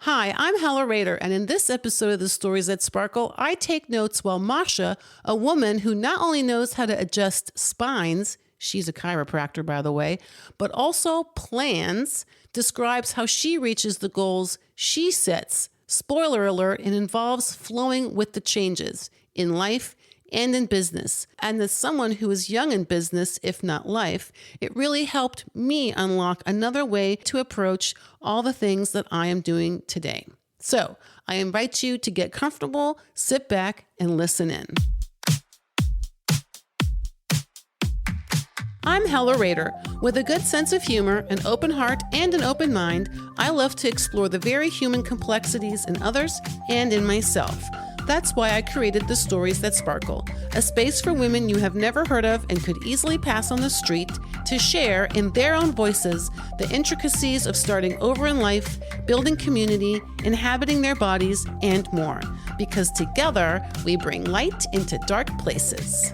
Hi, I'm Hella Rader, and in this episode of the Stories That Sparkle, I take notes while Mascha, a woman who not only knows how to adjust spines, she's a chiropractor, by the way, but also plans, describes how she reaches the goals she sets. Spoiler alert, it involves flowing with the changes in life and in business. And as someone who is young in business, if not life, it really helped me unlock another way to approach all the things that I am doing today. So I invite you to get comfortable, sit back, and listen in. I'm Hella Rader. With a good sense of humor, an open heart, and an open mind, I love to explore the very human complexities in others and in myself. That's why I created the Stories That Sparkle, a space for women you have never heard of and could easily pass on the street to share in their own voices the intricacies of starting over in life, building community, inhabiting their bodies, and more. Because together, we bring light into dark places.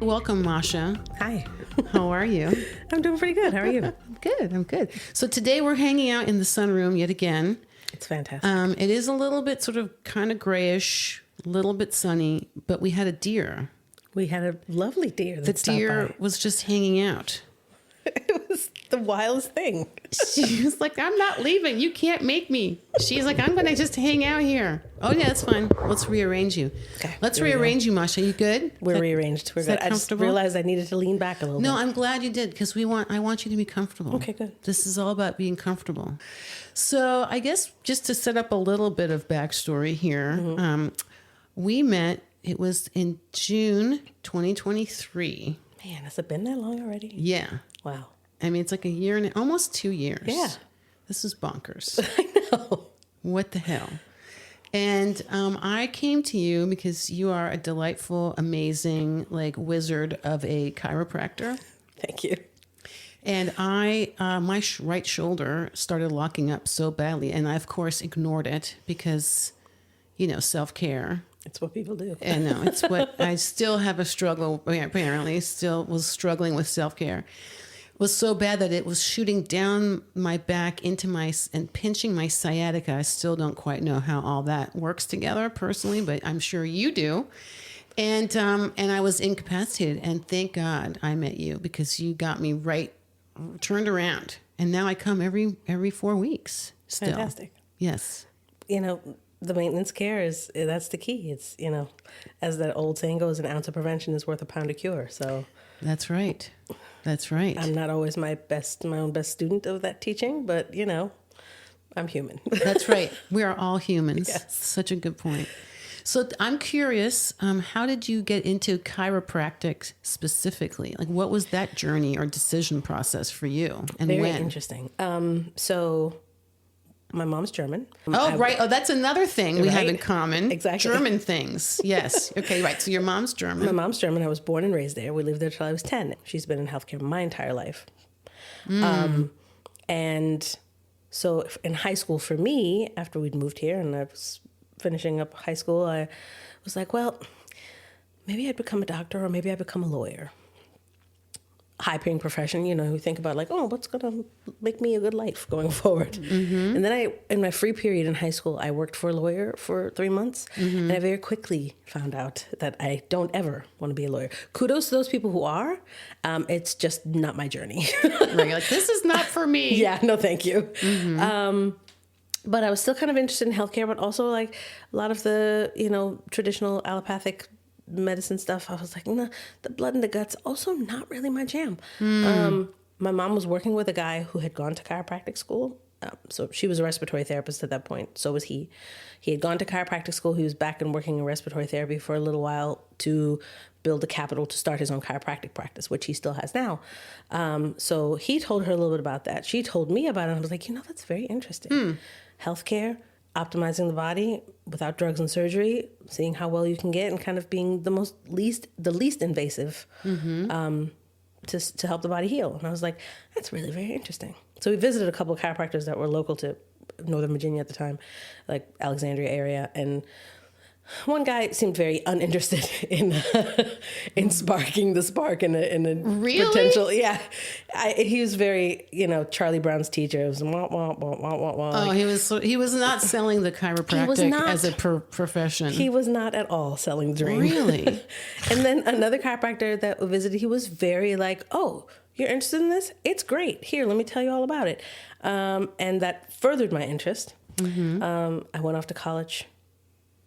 Welcome, Mascha. Hi. How are you? I'm doing pretty good. How are you? I'm good. So today we're hanging out in the sunroom yet again. It's fantastic. It is a little bit sort of kind of grayish, a little bit sunny, but we had a deer. We had a lovely deer. The deer was just hanging out. It was the wildest thing. She was like, I'm not leaving. You can't make me. She's like, I'm going to just hang out here. Oh, yeah, that's fine. Let's rearrange you. Okay, Let's rearrange you, Mascha. You good? We're rearranged. We're good. I just realized I needed to lean back a little bit. No, I'm glad you did because I want you to be comfortable. Okay, good. This is all about being comfortable. So I guess just to set up a little bit of backstory here, we met, it was in June 2023. Man, has it been that long already? Yeah. Wow. I mean, it's like a year and almost 2 years. Yeah. This is bonkers. I know. What the hell? And I came to you because you are a delightful, amazing, like wizard of a chiropractor. Thank you. And my right shoulder started locking up so badly. And I, of course, ignored it because, self-care. It's what people do. I know. It's what I still have a struggle, apparently, still was struggling with self-care. It was so bad that it was shooting down my back and pinching my sciatica. I still don't quite know how all that works together personally, but I'm sure you do. And I was incapacitated. And thank God I met you because you got me turned around. And now I come every 4 weeks still. Fantastic. Yes. The maintenance care that's the key. It's, as that old saying goes, an ounce of prevention is worth a pound of cure. So that's right. That's right. I'm not always my own best student of that teaching, but I'm human. That's right. We are all humans. Yes. Such a good point. So I'm curious, how did you get into chiropractic specifically? Like, what was that journey or decision process for you, and Very when? interesting. So my mom's German. Right. Oh, that's another thing we have in common. Exactly. German things. Yes. Okay, right. So your mom's German. My mom's German. I was born and raised there. We lived there till I was 10. She's been in healthcare my entire life. And so in high school for me, after we'd moved here and I was finishing up high school, I was like, well, maybe I'd become a doctor or maybe I'd become a lawyer. High-paying profession, you think about like, oh, what's going to make me a good life going forward? Mm-hmm. And then in my free period in high school, I worked for a lawyer for 3 months. Mm-hmm. And I very quickly found out that I don't ever want to be a lawyer. Kudos to those people who are. It's just not my journey. Right, like, this is not for me. Yeah, no, thank you. Mm-hmm. But I was still kind of interested in healthcare, but also like a lot of the, traditional allopathic medicine stuff. I was like, nah, the blood in the guts, also not really my jam. My mom was working with a guy who had gone to chiropractic school. So she was a respiratory therapist at that point. So was he. He had gone to chiropractic school. He was back and working in respiratory therapy for a little while to build the capital to start his own chiropractic practice, which he still has now. So he told her a little bit about that. She told me about it. And I was like, that's very interesting. Healthcare, optimizing the body without drugs and surgery, seeing how well you can get, and kind of being the least invasive to help the body heal. And I was like, that's really very interesting. So we visited a couple of chiropractors that were local to Northern Virginia at the time, like Alexandria area, and One guy seemed very uninterested in sparking the spark in a Really? potential. Yeah, he was very, Charlie Brown's teacher. It was wah, wah, wah, wah, wah, wah. Oh, he was not selling the chiropractic as a profession. He was not at all selling the dream. Really? And then another chiropractor that visited, he was very like, "Oh, you're interested in this? It's great. Here, let me tell you all about it." And that furthered my interest. I went off to college.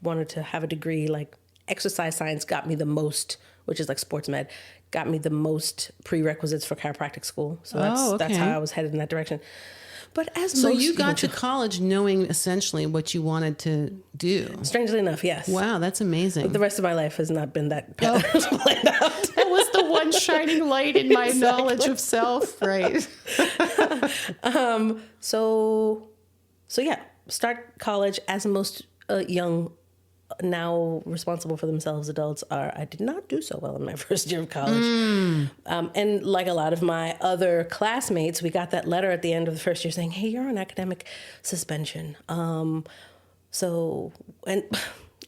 Wanted to have a degree, like exercise science got me the most, which is like sports med, got me the most prerequisites for chiropractic school. So that's how I was headed in that direction. But so you got to college knowing essentially what you wanted to do. Strangely enough, yes. Wow, that's amazing. But the rest of my life has not been that planned out. That was the one shining light in my knowledge of self, right? So yeah, start college as most young, now responsible for themselves adults are. I did not do so well in my first year of college. And like a lot of my other classmates, we got that letter at the end of the first year saying, "Hey, you're on academic suspension." So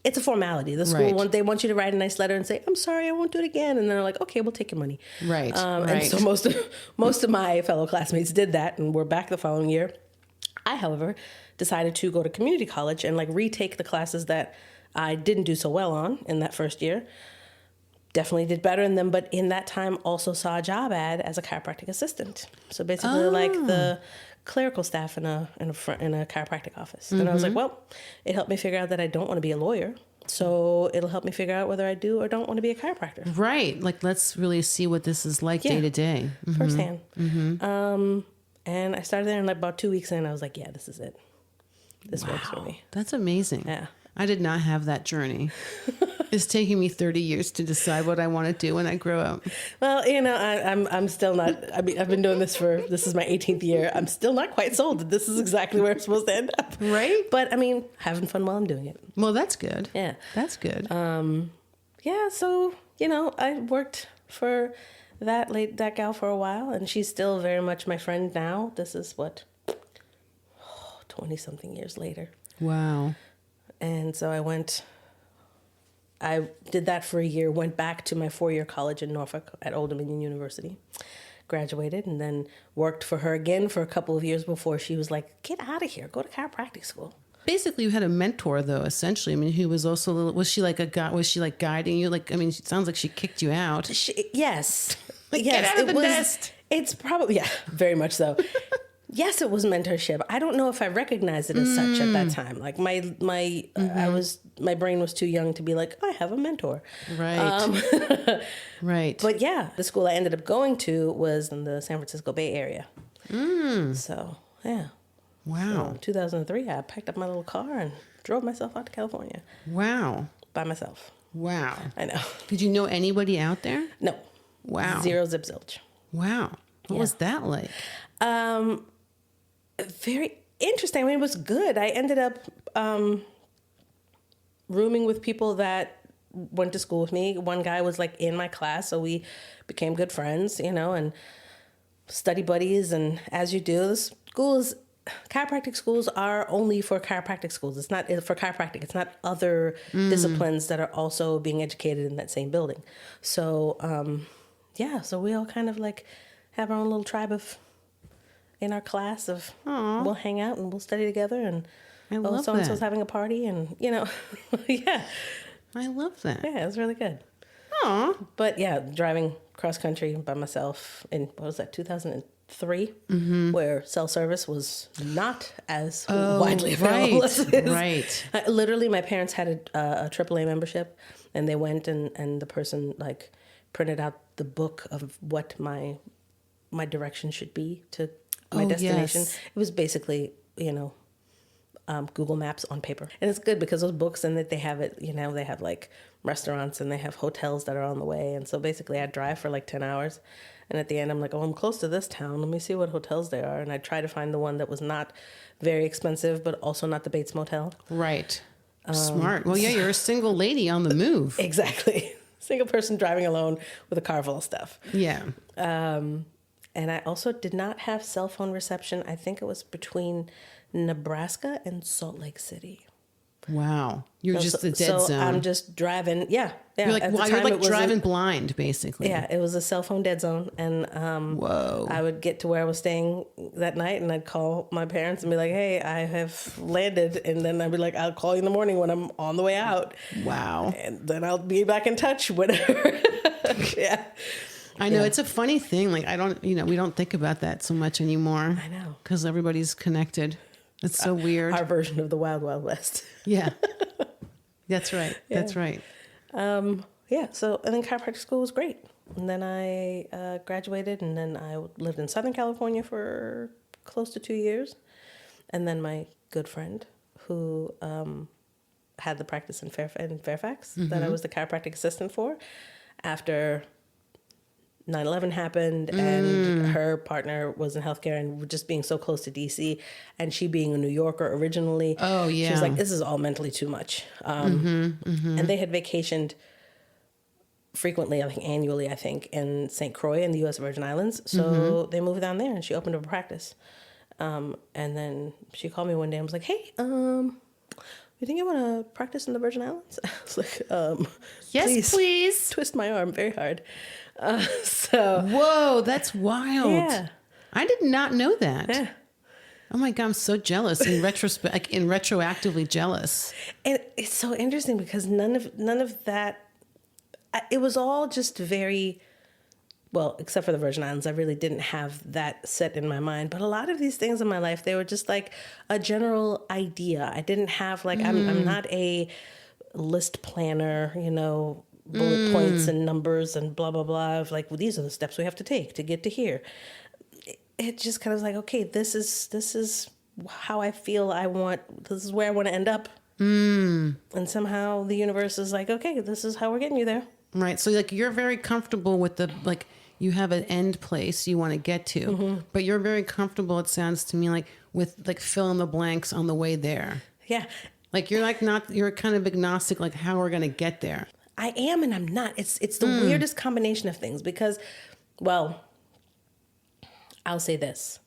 it's a formality. The school, they want you to write a nice letter and say, "I'm sorry, I won't do it again." And they're like, "Okay, we'll take your money." Right. And so most of my fellow classmates did that and were back the following year. I, however, decided to go to community college and like retake the classes that I didn't do so well on in that first year. Definitely did better in them, but in that time also saw a job ad as a chiropractic assistant. So basically like the clerical staff in a chiropractic office. And I was like, well, it helped me figure out that I don't want to be a lawyer. So it'll help me figure out whether I do or don't want to be a chiropractor. Right. Like, let's really see what this is like day to day. Firsthand. And I started there and like about 2 weeks in, I was like, yeah, this is it. This works for me. That's amazing. Yeah. I did not have that journey. It's taking me 30 years to decide what I want to do when I grow up. Well, I'm still not, I mean, I've been doing this this is my 18th year. I'm still not quite sold that this is exactly where I'm supposed to end up. Right? But I mean, having fun while I'm doing it. Well, that's good. Yeah. That's good. Yeah. So, I worked for that gal for a while, and she's still very much my friend now. This is 20 something years later. Wow. And so I did that for a year, went back to my 4-year college in Norfolk at Old Dominion University, graduated, and then worked for her again for a couple of years before she was like, get out of here, go to chiropractic school. Basically, you had a mentor, though, essentially. I mean, who was also, was she like guiding you? Like, I mean, it sounds like she kicked you out. Yes. Like, yes, get out of the nest. It's probably, yeah, very much so. Yes, it was mentorship. I don't know if I recognized it as such at that time. Like my brain was too young to be like, I have a mentor. Right. Right. But yeah, the school I ended up going to was in the San Francisco Bay Area. So yeah. Wow. So 2003, I packed up my little car and drove myself out to California. Wow. By myself. Wow. I know. Did you know anybody out there? No. Wow. Zero zip zilch. Wow. What was that like? Very interesting. I mean, it was good. I ended up rooming with people that went to school with me. One guy was like in my class, so we became good friends, and study buddies. And as you do, chiropractic schools are only for chiropractic schools. It's not for chiropractic. It's not other disciplines that are also being educated in that same building. So, so we all kind of like have our own little tribe in our class of we'll hang out and we'll study together, and so-and-so's having a party, and yeah. I love that. Yeah, it was really good. Aw. But yeah, driving cross country by myself in, 2003, where cell service was not as widely available as it is. Right. Literally, my parents had a AAA membership, and they went and the person like printed out the book of what my direction should be to my destination. Yes. It was basically, Google Maps on paper. And it's good because those books, and that they have it, they have like restaurants and they have hotels that are on the way. And so basically I'd drive for like 10 hours. And at the end I'm like, I'm close to this town. Let me see what hotels there are. And I'd try to find the one that was not very expensive, but also not the Bates Motel. Right. Smart. Well, yeah, you're a single lady on the move. Exactly. Single person driving alone with a car full of stuff. Yeah. And I also did not have cell phone reception. I think it was between Nebraska and Salt Lake City. Wow. You're just a dead so zone. I'm just driving. Yeah. Yeah. You're like, At the wow, time, you're it like was driving blind, basically. Yeah, it was a cell phone dead zone. And Whoa. I would get to where I was staying that night and I'd call my parents and be like, hey, I have landed. And then I'd be like, I'll call you in the morning when I'm on the way out. Wow. And then I'll be back in touch, whatever. Yeah. I know it's a funny thing. Like, we don't think about that so much anymore. I know. Because everybody's connected. It's so weird. Our version of the Wild Wild West. Yeah. That's right. Yeah. That's right. Yeah. So, and then chiropractic school was great. And then I graduated, and then I lived in Southern California for close to 2 years. And then my good friend who had the practice in Fairfax that I was the chiropractic assistant for, after 9/11 happened and her partner was in healthcare and just being so close to DC and she being a New Yorker originally. Oh, yeah. She was like, this is all mentally too much. And they had vacationed frequently, I think annually, in St. Croix in the U.S. Virgin Islands. So they moved down there and she opened up a practice. And then she called me one day and was like, hey, you think you want to practice in the Virgin Islands? I was like, Yes, please. Twist my arm very hard. So Whoa, that's wild. Yeah. I did not know that. Yeah. Oh my God, I'm so jealous in retrospect, like in retroactively jealous. And it's so interesting because none of that, it was all just very, well, except for the Virgin Islands, I really didn't have that set in my mind. But a lot of these things in my life, they were just like a general idea. I didn't have like, I'm not a list planner, bullet points and numbers and blah, blah, blah. Of like, well, these are the steps we have to take to get to here. It just kind of was like, okay, this is how I feel this is where I want to end up. And somehow the universe is like, okay, this is how we're getting you there. Right. So like you're very comfortable with you have an end place you want to get to, but you're very comfortable, it sounds to me, like with like fill in the blanks on the way there. Yeah. Like you're kind of agnostic, like how we're going to get there. I am and I'm not. It's the weirdest combination of things because, well, I'll say this.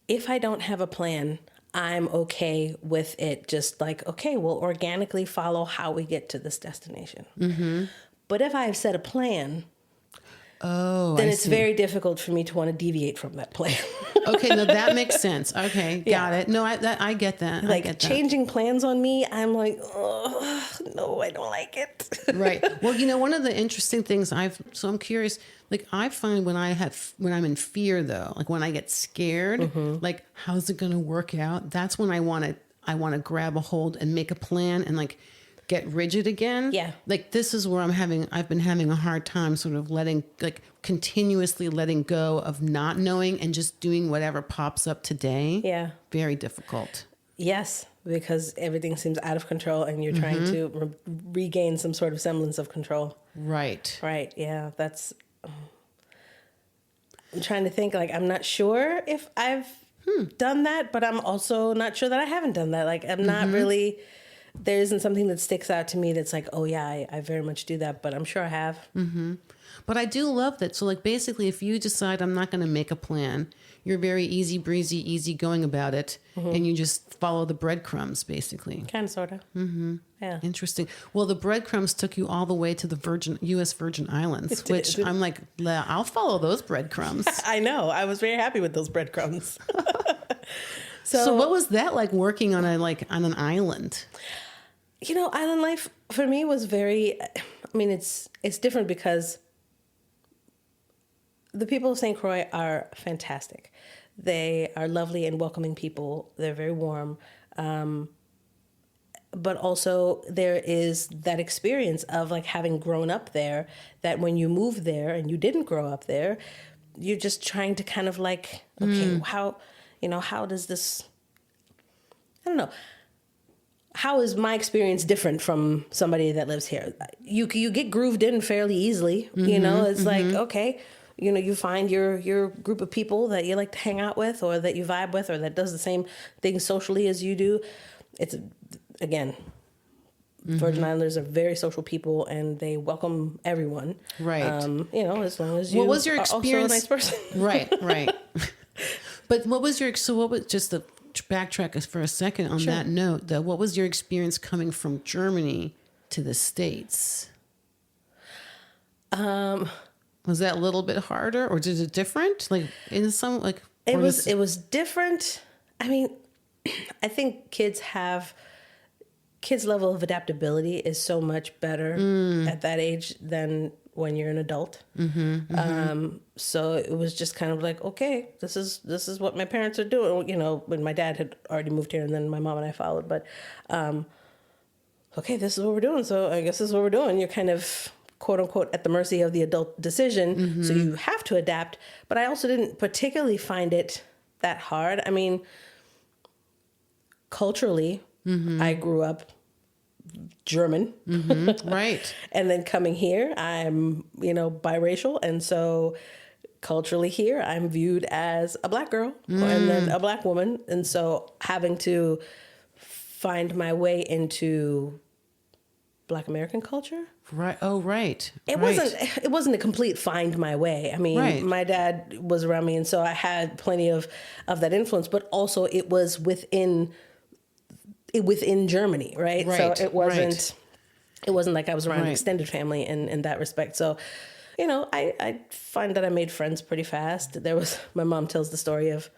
If I don't have a plan, I'm okay with it. Just like, okay, we'll organically follow how we get to this destination. But if I have set a plan, then it's very difficult for me to want to deviate from that plan. Okay, no, that makes sense. Okay, got it. No, I get that. Like I get that. changing plans on me, I'm like, oh, no, I don't like it. Right. Well, one of the interesting things so I'm curious, like I find when I'm in fear though, like when I get scared, like how's it going to work out? That's when I want to grab a hold and make a plan and like get rigid again. Yeah. Like this is where I've been having a hard time sort of continuously letting go of not knowing and just doing whatever pops up today. Yeah. Very difficult. Yes, because everything seems out of control and you're trying to regain some sort of semblance of control. Right. Right. Yeah. I'm trying to think, like, I'm not sure if I've done that, but I'm also not sure that I haven't done that. Like, I'm not really, there isn't something that sticks out to me that's like, oh yeah, I very much do that, but I'm sure I have. But I do love that. So like basically if you decide I'm not going to make a plan, you're very easy breezy, easy going about it. And you just follow the breadcrumbs basically. Kind of, sort of. Yeah. Interesting. Well, the breadcrumbs took you all the way to the U.S. Virgin Islands, which I'm like, I'll follow those breadcrumbs. I know. I was very happy with those breadcrumbs. So what was that like working on an island? Island life for me was very, it's different because the people of St. Croix are fantastic. They are lovely and welcoming people. They're very warm. But also there is that experience of like having grown up there, that when you move there and you didn't grow up there, you're just trying to kind of like, okay, how does this, I don't know. How is my experience different from somebody that lives here? You get grooved in fairly easily. It's like, okay, you find your group of people that you like to hang out with or that you vibe with or that does the same things socially as you do. It's, again, Virgin Islanders are very social people and they welcome everyone. Right. As long as you what was your are experience? also a nice person. Right. But what was just the backtrack for a second on that note, though. What was your experience coming from Germany to the States? Was that a little bit harder, or is it different? Like in some, like it was different. I mean, I think kids' level of adaptability is so much better at that age than when you're an adult. So it was just kind of like, okay, this is what my parents are doing. You know, when my dad had already moved here, and then my mom and I followed. But okay, this is what we're doing. So I guess this is what we're doing. You're kind of, quote unquote, at the mercy of the adult decision. So you have to adapt. But I also didn't particularly find it that hard. I mean, culturally, I grew up German. Right. And then coming here, I'm, biracial. And so culturally here, I'm viewed as a Black girl and then a Black woman. And so having to find my way into Black American culture. Right. Oh, right. It wasn't a complete find my way. I mean, my dad was around me, and so I had plenty of that influence, but also it was within Germany, right? So it wasn't like I was around extended family in that respect. So, I find that I made friends pretty fast. My mom tells the story of,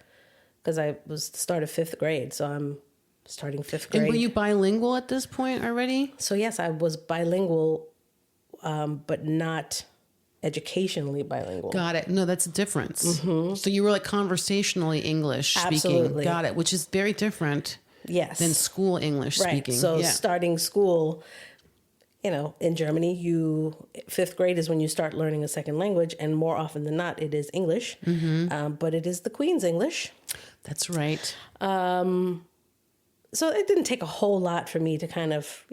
because I was the start of 5th grade, so I'm starting 5th grade. And were you bilingual at this point already? So yes, I was bilingual, but not educationally bilingual. Got it. No, that's a difference. So you were like conversationally English speaking. Absolutely. Got it, which is very different. Yes. Than school English speaking. So starting school, in Germany, 5th grade is when you start learning a second language, and more often than not, it is English. But it is the Queen's English. That's right. So it didn't take a whole lot for me to kind of,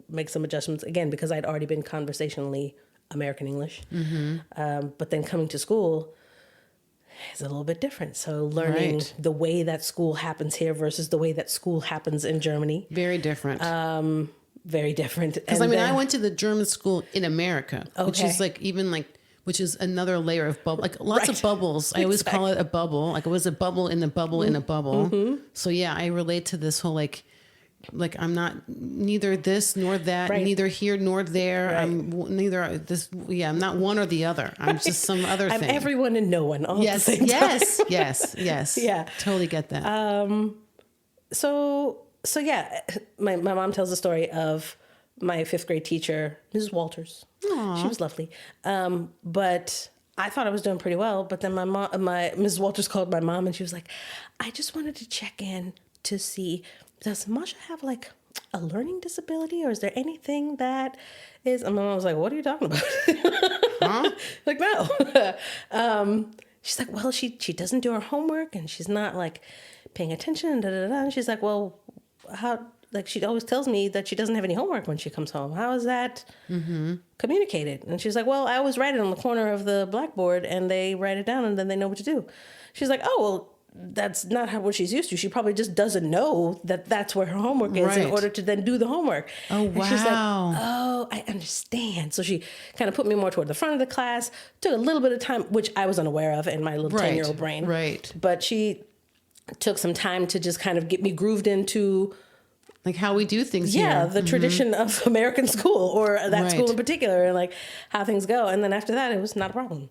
make some adjustments, again, because I'd already been conversationally American English. But then coming to school is a little bit different. So learning the way that school happens here versus the way that school happens in Germany. Very different. Very different. Because I went to the German school in America, which is which is another layer of bubble, like lots of bubbles. I always call it a bubble. Like it was a bubble in the bubble in a bubble. So yeah, I relate to this whole like I'm not neither this nor that, neither here nor there. I'm neither this. Yeah, I'm not one or the other. I'm just some other thing. I'm everyone and no one all at the same time. Yes. Yeah, totally get that. So yeah, my mom tells the story of my 5th grade teacher, Mrs. Walters. Aww. She was lovely. But I thought I was doing pretty well. But then my Mrs. Walters called my mom, and she was like, I just wanted to check in to see, does Mascha have like a learning disability, or is there anything that is, and my mom was like, what are you talking about? Huh? Like, no. She's like, well, she doesn't do her homework, and she's not like paying attention, and she's like, well, how, like, she always tells me that she doesn't have any homework when she comes home. How is that communicated? And she's like, well, I always write it on the corner of the blackboard, and they write it down, and then they know what to do. She's like, oh, well, that's not what she's used to. She probably just doesn't know that that's where her homework is in order to then do the homework. Oh, wow. And she's like, oh, I understand. So she kind of put me more toward the front of the class, took a little bit of time, which I was unaware of in my little 10-year-old brain. Right. But she took some time to just kind of get me grooved into like how we do things here. Yeah, the tradition of American school, or that school in particular, and like how things go. And then after that, it was not a problem.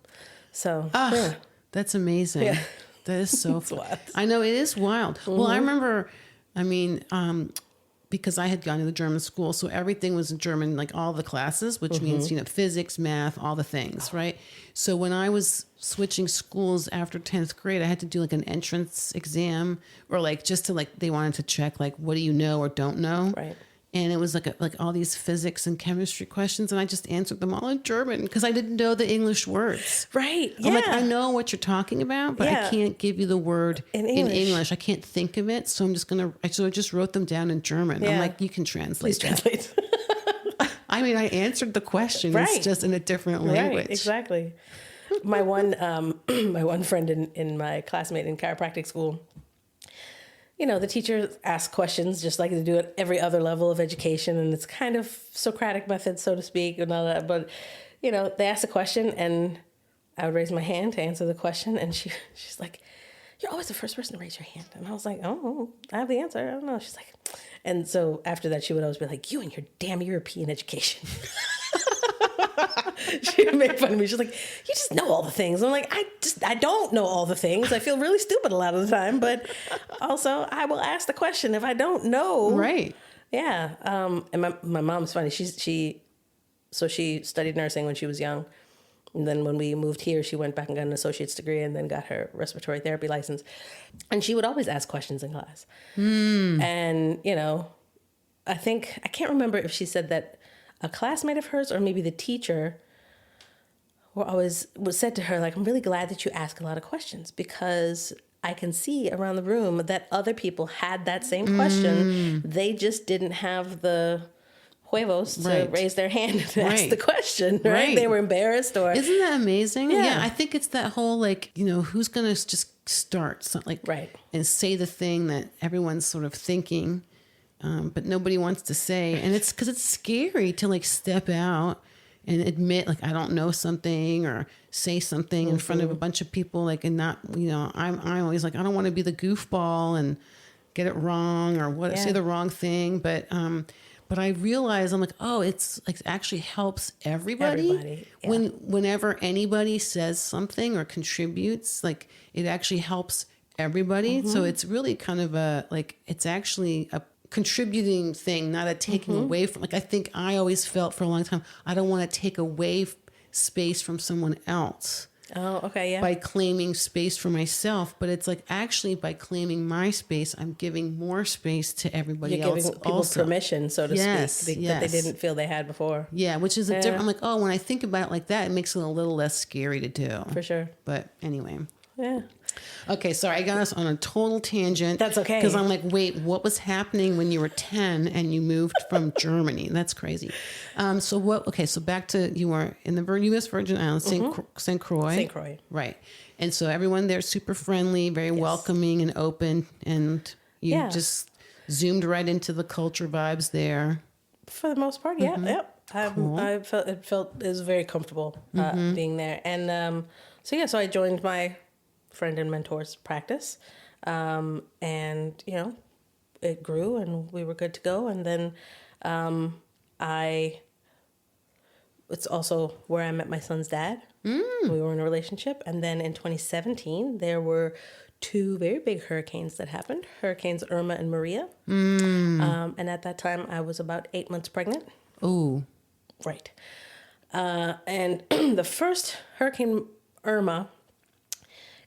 So, that's amazing. Yeah. That is so fun. I know, it is wild. Well, I remember, because I had gone to the German school, so everything was in German, like all the classes, which means, physics, math, all the things, right? So when I was switching schools after 10th grade, I had to do like an entrance exam, or like just to like, they wanted to check like, what do you know or don't know? Right. And it was like all these physics and chemistry questions, and I just answered them all in German because I didn't know the English words. Right. Yeah. I'm like, I know what you're talking about, but I can't give you the word in English. I can't think of it, so I just wrote them down in German. Yeah. I'm like, you can translate. Please translate. I mean, I answered the question. It's just in a different language. Right. Exactly. My one friend in my classmate in chiropractic school, the teacher asks questions just like they do at every other level of education. And it's kind of Socratic method, so to speak, and all that. But, they ask a question, and I would raise my hand to answer the question. And she's like, you're always the first person to raise your hand. And I was like, oh, I have the answer. I don't know. She's like, and so after that, she would always be like, you and your damn European education. She would make fun of me. She's like, you just know all the things. I'm like, I don't know all the things. I feel really stupid a lot of the time, but also I will ask the question if I don't know. Right. Yeah. And my mom's funny. She studied nursing when she was young. And then when we moved here, she went back and got an associate's degree and then got her respiratory therapy license. And she would always ask questions in class. And, I can't remember if she said that a classmate of hers or maybe the teacher was said to her, like, I'm really glad that you ask a lot of questions because I can see around the room that other people had that same question. They just didn't have the huevos to raise their hand and ask the question, right? They were embarrassed or... Isn't that amazing? Yeah. I think it's that whole, like, who's going to just start and say the thing that everyone's sort of thinking, but nobody wants to say. And it's because it's scary to, like, step out and admit, like, I don't know something or say something in front of a bunch of people, like, and not, I'm always like, I don't want to be the goofball and get it wrong or say the wrong thing. But I realize I'm like, oh, it's like actually helps everybody. Whenever anybody says something or contributes, like it actually helps everybody. So it's really kind of it's actually a contributing thing, not a taking away from. Like I think I always felt for a long time, I don't want to take away space from someone else. Oh, okay, yeah. By claiming space for myself, but it's like actually by claiming my space, I'm giving more space to everybody else. You're giving people permission, so to speak, that they didn't feel they had before. Yeah, which is a different. I'm like, oh, when I think about it like that, it makes it a little less scary to do. For sure. But anyway. Yeah. Okay, sorry, I got us on a total tangent. That's okay. Because I'm like, wait, what was happening when you were 10 and you moved from Germany? That's crazy. So back to, you were in the U.S. Virgin Islands, St. Croix. St. Croix. Right. And so everyone there super friendly, very welcoming and open. And you just zoomed right into the culture vibes there. For the most part, yeah. Yep. Cool. I felt it was very comfortable being there. And so I joined my friend and mentor's practice, and it grew and we were good to go. And then it's also where I met my son's dad. We were in a relationship, and then in 2017 there were two very big hurricanes that happened, Hurricanes Irma and Maria. And at that time I was about 8 months pregnant. Oh, right. And the first Hurricane Irma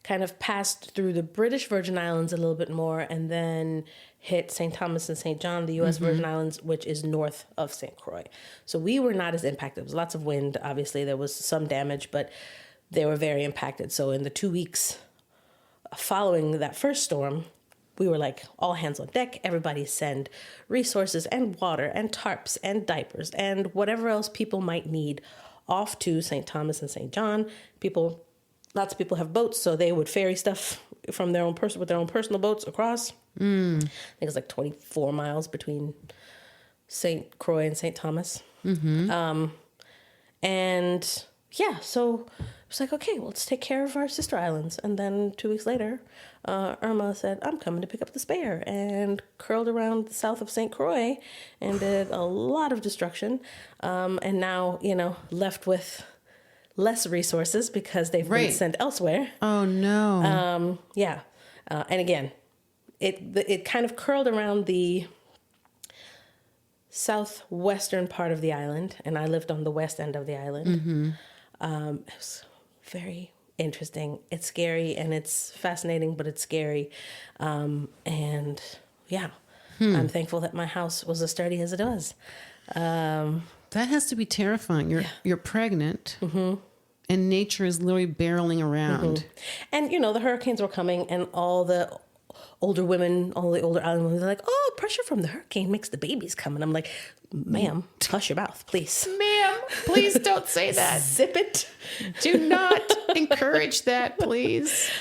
kind of passed through the British Virgin Islands a little bit more and then hit St. Thomas and St. John, the U.S. Virgin Islands, which is north of St. Croix. So we were not as impacted. There was lots of wind. Obviously, there was some damage, but they were very impacted. So in the 2 weeks following that first storm, we were like all hands on deck. Everybody send resources and water and tarps and diapers and whatever else people might need off to St. Thomas and St. John. Lots of people have boats, so they would ferry stuff from their own with their own personal boats across. I think it's like 24 miles between St. Croix and St. Thomas. So it was like, okay, well, let's take care of our sister islands. And then 2 weeks later, Irma said, I'm coming to pick up the spare, and curled around the south of St. Croix and did a lot of destruction. And now, left with less resources because they've been sent elsewhere. Oh no. And again, it kind of curled around the southwestern part of the island, and I lived on the west end of the island. It was very interesting. It's scary and it's fascinating, but it's scary. I'm thankful that my house was as sturdy as it was. That has to be terrifying. You're pregnant. And nature is literally barreling around. And, the hurricanes were coming, and all the older women, all the older island women, they're like, oh, pressure from the hurricane makes the babies come. And I'm like, ma'am, hush your mouth, please. Ma'am, please don't say that. Zip it. Do not encourage that, please.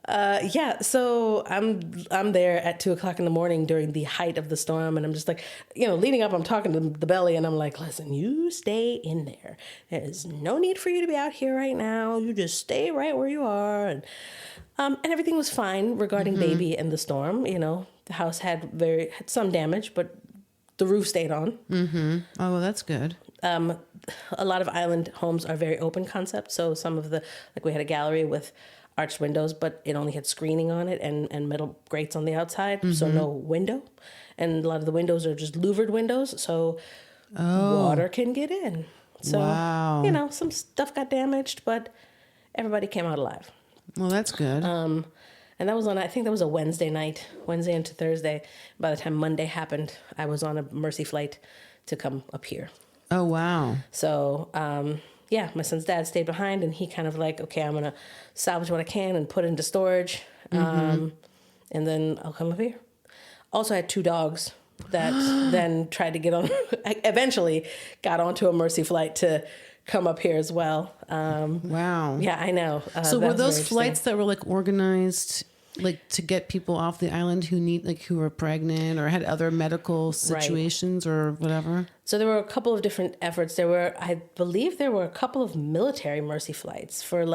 Yeah, so I'm there at 2:00 in the morning during the height of the storm, and I'm just like, leading up, I'm talking to the belly, and I'm like, listen, you stay in there. There is no need for you to be out here right now. You just stay right where you are, and everything was fine regarding baby and the storm. The house had some damage, but the roof stayed on. Mm-hmm. Oh, well, that's good. A lot of island homes are very open concept, so some of we had a gallery with arched windows, but it only had screening on it and metal grates on the outside, so no window. And a lot of the windows are just louvered windows, so water can get in. So, wow. Some stuff got damaged, but everybody came out alive. Well, that's good. And that was I think that was a Wednesday night, Wednesday into Thursday. By the time Monday happened, I was on a Mercy flight to come up here. Oh, wow. So, my son's dad stayed behind, and he kind of like, okay, I'm going to salvage what I can and put it into storage. And then I'll come up here. Also, I had 2 dogs that then tried to get on, eventually got onto a Mercy flight to come up here as well. Wow. Yeah, I know. So were those flights that were like organized to get people off the island who were pregnant or had other medical situations or whatever? So there were a couple of different efforts. I believe there were a couple of military Mercy flights for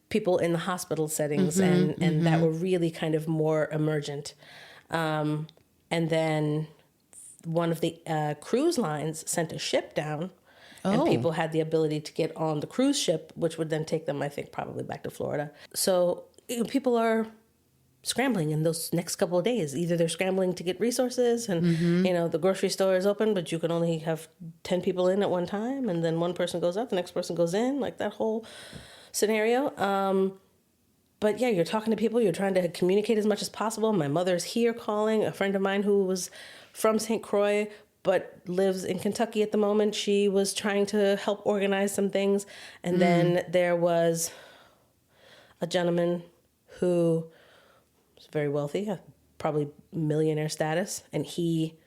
people in the hospital settings and that were really kind of more emergent. And then one of the cruise lines sent a ship down, and people had the ability to get on the cruise ship, which would then take them, I think, probably back to Florida. So people are scrambling in those next couple of days. Either they're scrambling to get resources and, the grocery store is open, but you can only have 10 people in at one time. And then one person goes out, the next person goes in, like that whole scenario. But yeah, you're talking to people, you're trying to communicate as much as possible. My mother's here calling. A friend of mine who was from St. Croix but lives in Kentucky at the moment, she was trying to help organize some things. And then there was a gentleman who was very wealthy, probably millionaire status, and he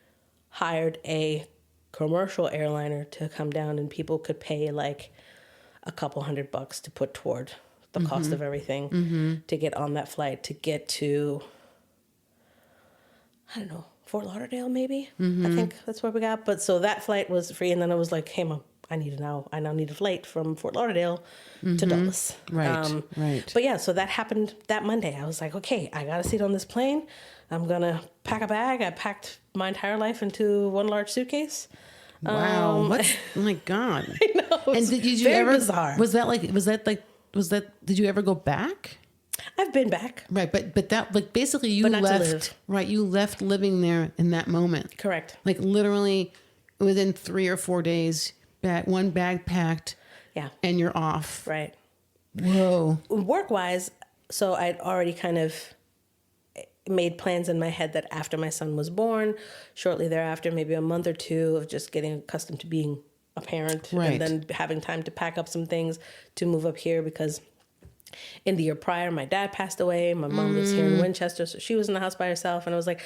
hired a commercial airliner to come down, and people could pay like a couple $100 to put toward the cost of everything to get on that flight to get to, I don't know, Fort Lauderdale maybe. I think that's where we got. But so that flight was free, and then I was like, hey, Mom, I now need a flight from Fort Lauderdale to Dulles. Right, right. But yeah, so that happened that Monday. I was like, okay, I got a seat on this plane. I'm going to pack a bag. I packed my entire life into one large suitcase. Wow. Oh my God. I know. And did you very ever, bizarre. Did you ever go back? I've been back. Right. But that, basically you But not to left, live. right. You left living there in that moment. Correct. Like literally within 3 or 4 days, one bag packed. Yeah. And you're off. Right. Whoa. Work-wise, so I'd already kind of made plans in my head that after my son was born, shortly thereafter, maybe a month or 2 of just getting accustomed to being a parent, right. and then having time to pack up some things to move up here, because in the year prior, my dad passed away. My mom lives here in Winchester, so she was in the house by herself, and I was like,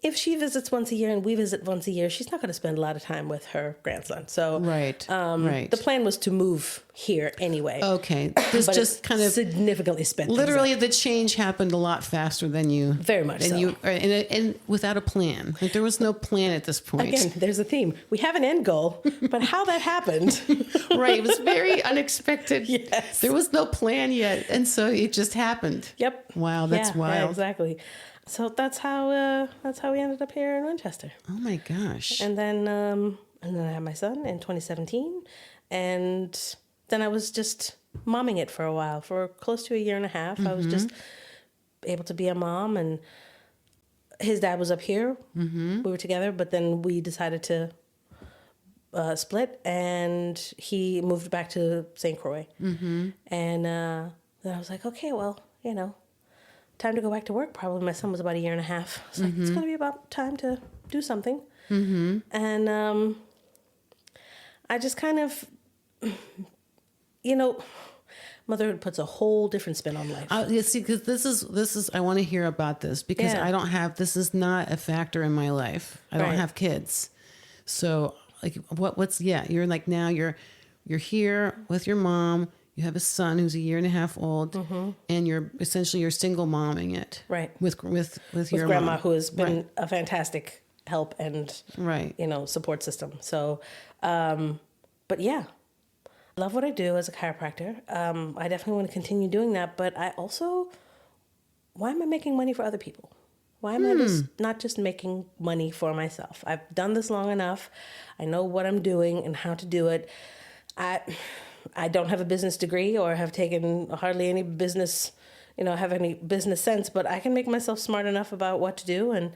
if she visits once a year and we visit once a year, she's not going to spend a lot of time with her grandson. So right. The plan was to move here anyway. Okay. This but just kind of significantly spent. Literally, the change happened a lot faster than you. Very much so. And without a plan. Like there was no plan at this point. Again, there's a theme. We have an end goal, but how that happened. Right. It was very unexpected. Yes. There was no plan yet. And so it just happened. Yep. Wow. That's wild. Yeah, exactly. So that's how we ended up here in Winchester. Oh my gosh. And then I had my son in 2017, and then I was just momming it for a while, for close to a year and a half. I was just able to be a mom, and his dad was up here. We were together, but then we decided to split, and he moved back to St. Croix. And then I was like, okay, well, time to go back to work. Probably my son was about a year and a half. I was like, it's going to be about time to do something. And I just kind of, motherhood puts a whole different spin on life. Yeah, see, because this is, I want to hear about this because this is not a factor in my life. I don't have kids. So like you're like now you're here with your mom. You have a son who's a year and a half old, and you're single momming it, right? With your grandma, mom, who has been a fantastic help and support system. So, but yeah, I love what I do as a chiropractor. I definitely want to continue doing that, but I also, why am I making money for other people? Why am I not just making money for myself? I've done this long enough. I know what I'm doing and how to do it. I don't have a business degree or have taken hardly any business, have any business sense, but I can make myself smart enough about what to do and,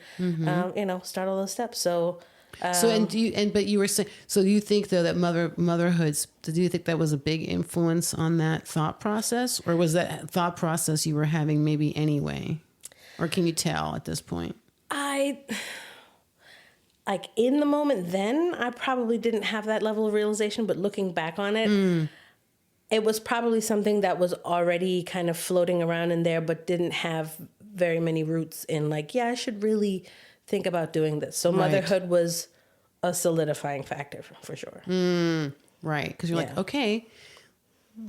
start all those steps. So, but you were saying, so you think though that motherhood, do you think that was a big influence on that thought process, or was that thought process you were having maybe anyway? Or can you tell at this point? Like in the moment then, I probably didn't have that level of realization, but looking back on it, it was probably something that was already kind of floating around in there, but didn't have very many roots in like, I should really think about doing this. So motherhood was a solidifying factor for sure. Right. Because you're like, okay,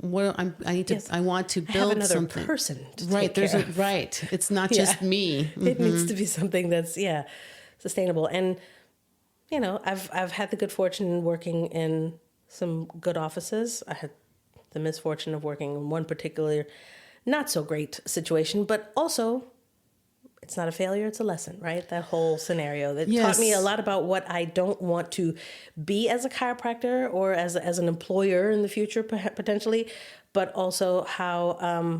I want to build have another something. Person to right. Take care of. Right. It's not just me. It needs to be something that's, sustainable. And, I've had the good fortune in working in some good offices. I had the misfortune of working in one particular not so great situation, but also it's not a failure, it's a lesson, right? That whole scenario that taught me a lot about what I don't want to be as a chiropractor or as an employer in the future, potentially, but also how,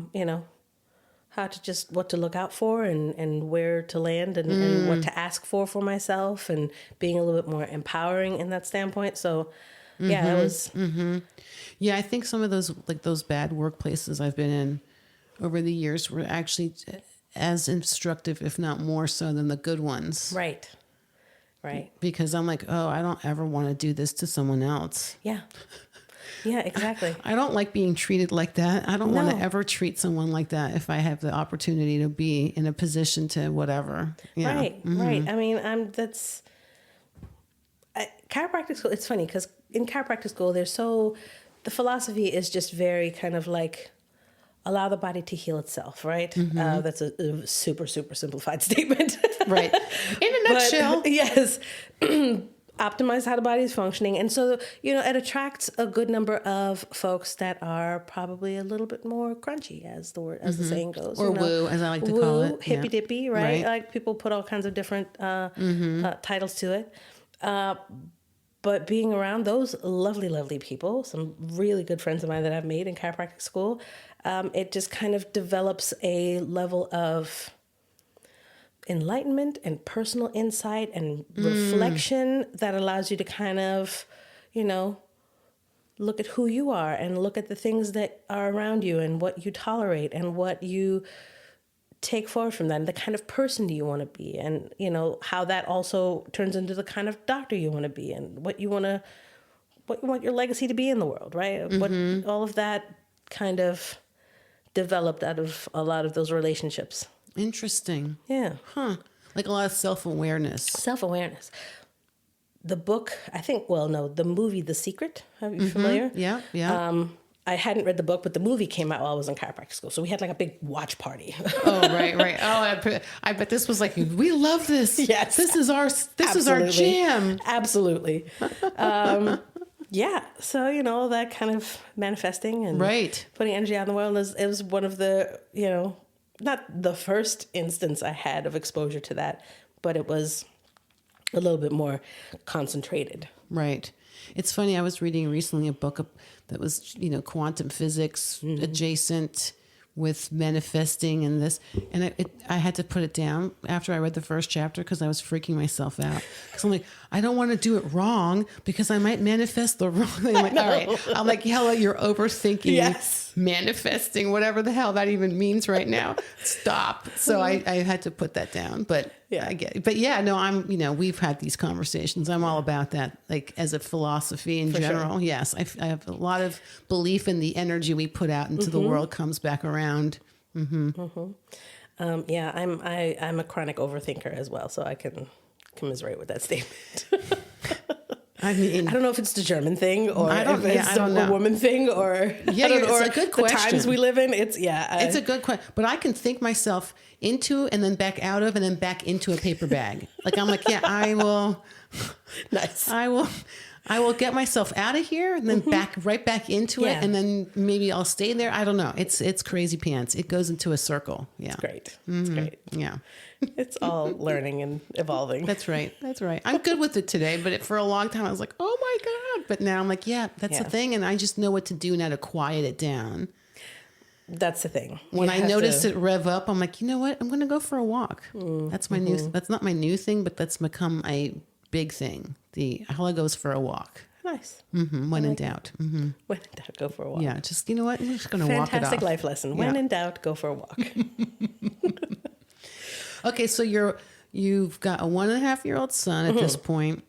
how to just what to look out for and where to land and what to ask for myself, and being a little bit more empowering in that standpoint. So that was. Yeah. I think some of those bad workplaces I've been in over the years were actually as instructive, if not more so than the good ones. Right. Because I'm like, oh, I don't ever want to do this to someone else. Yeah. Yeah, exactly. I don't like being treated like that. I don't want to ever treat someone like that if I have the opportunity to be in a position to whatever. Yeah. Right. I mean, chiropractic school, it's funny because in chiropractic school, the philosophy is just very kind of like, allow the body to heal itself, right? That's a super, super simplified statement. Right. In a nutshell. Yes. Optimize how the body is functioning. And so, it attracts a good number of folks that are probably a little bit more crunchy, as the saying goes. Or woo, as I like to call it. Hippy dippy, right? Like people put all kinds of different titles to it. But being around those lovely, lovely people, some really good friends of mine that I've made in chiropractic school, it just kind of develops a level of enlightenment and personal insight and reflection that allows you to kind of, look at who you are and look at the things that are around you and what you tolerate and what you take forward from that and the kind of person you want to be, and how that also turns into the kind of doctor you want to be and what you want your legacy to be in the world, right? What all of that kind of developed out of a lot of those relationships. Interesting. Yeah. Huh. Like a lot of self-awareness. Self-awareness. The book, the movie, The Secret. Are you familiar? Yeah. Yeah. I hadn't read the book, but the movie came out while I was in chiropractic school. So we had like a big watch party. Oh, right. Oh, I bet this was like, we love this. Yes. This is our jam. Absolutely. Yeah. So, that kind of manifesting and putting energy out in the world it was one of the, not the first instance I had of exposure to that, but it was a little bit more concentrated. Right. It's funny. I was reading recently a book that was, quantum physics adjacent with manifesting and this. And I had to put it down after I read the first chapter because I was freaking myself out. Because I'm like, I don't want to do it wrong because I might manifest the wrong thing. I'm like, all right. I'm like, hello, you're overthinking manifesting, whatever the hell that even means right now. Stop. So I had to put that down. But I get it. But we've had these conversations. I'm all about that, like as a philosophy in general. Sure. Yes. I have a lot of belief in the energy we put out into the world comes back around. I'm a chronic overthinker as well, so I can commiserate with that statement. I mean, I don't know if it's the German thing or if it's a woman thing or it's a good question. The times we live in. It's a good question. But I can think myself into and then back out of and then back into a paper bag. Like I'm like, yeah, I will. Nice. I will get myself out of here and then right back into it, and then maybe I'll stay there. I don't know. It's crazy pants. It goes into a circle. Yeah, it's great. It's great. Yeah, it's all learning and evolving. That's right. I'm good with it today, but for a long time I was like, oh my God. But now I'm like, yeah, that's the thing, and I just know what to do now to quiet it down. That's the thing. When I notice it rev up, I'm like, you know what? I'm going to go for a walk. That's my new. That's not my new thing, but that's become a big thing. Hala goes for a walk. Nice. When in doubt. When in doubt, go for a walk. Yeah, just, you know what? I'm just going to walk it off. Fantastic life lesson. When in doubt, go for a walk. Okay, so you've got a 1.5-year-old son at this point.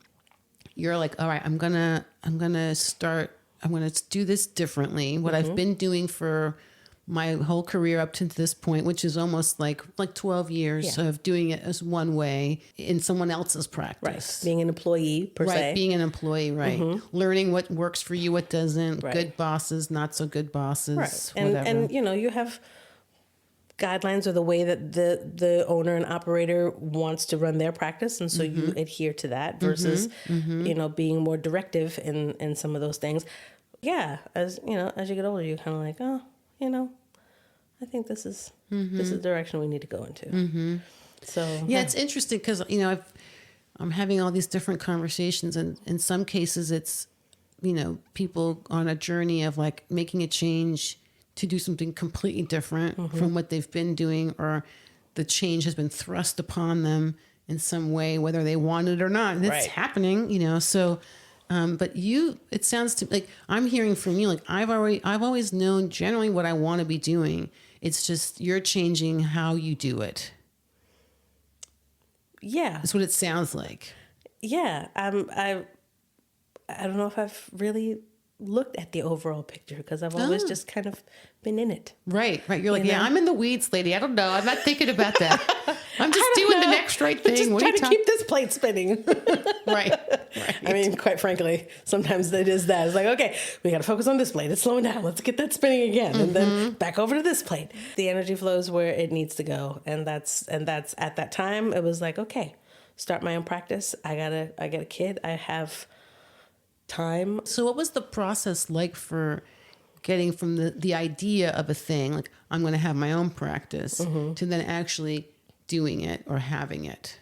You're like, all right, I'm gonna do this differently. What I've been doing for my whole career up to this point, which is almost like 12 years of doing it as one way in someone else's practice. Right. Being an employee, per se. Right. Being an employee, right. Learning what works for you, what doesn't. Right. Good bosses, not so good bosses. Right. Whatever. And you have guidelines or the way that the owner and operator wants to run their practice. And so you adhere to that versus, being more directive in some of those things. Yeah. As you get older, you're kind of like, I think this is the direction we need to go into. So it's interesting because I'm having all these different conversations, and in some cases it's people on a journey of like making a change to do something completely different from what they've been doing, or the change has been thrust upon them in some way, whether they want it or not. And it's happening, so. But it sounds to like I'm hearing from you, like I've always known generally what I want to be doing. It's just you're changing how you do it. Yeah, that's what it sounds like. Yeah, I don't know if I've really looked at the overall picture because I've always just kind of been in it. Right. You're like, I'm in the weeds, lady. I don't know. I'm not thinking about that. I'm just doing the next right thing. Just trying to keep this plate spinning. Right. I mean, quite frankly, sometimes it is that. It's like, okay, we got to focus on this plate. It's slowing down. Let's get that spinning again. And then back over to this plate. The energy flows where it needs to go. And that's at that time, it was like, okay, start my own practice. I got a kid. I have time. So what was the process like for getting from the idea of a thing, like I'm going to have my own practice, to then actually doing it or having it?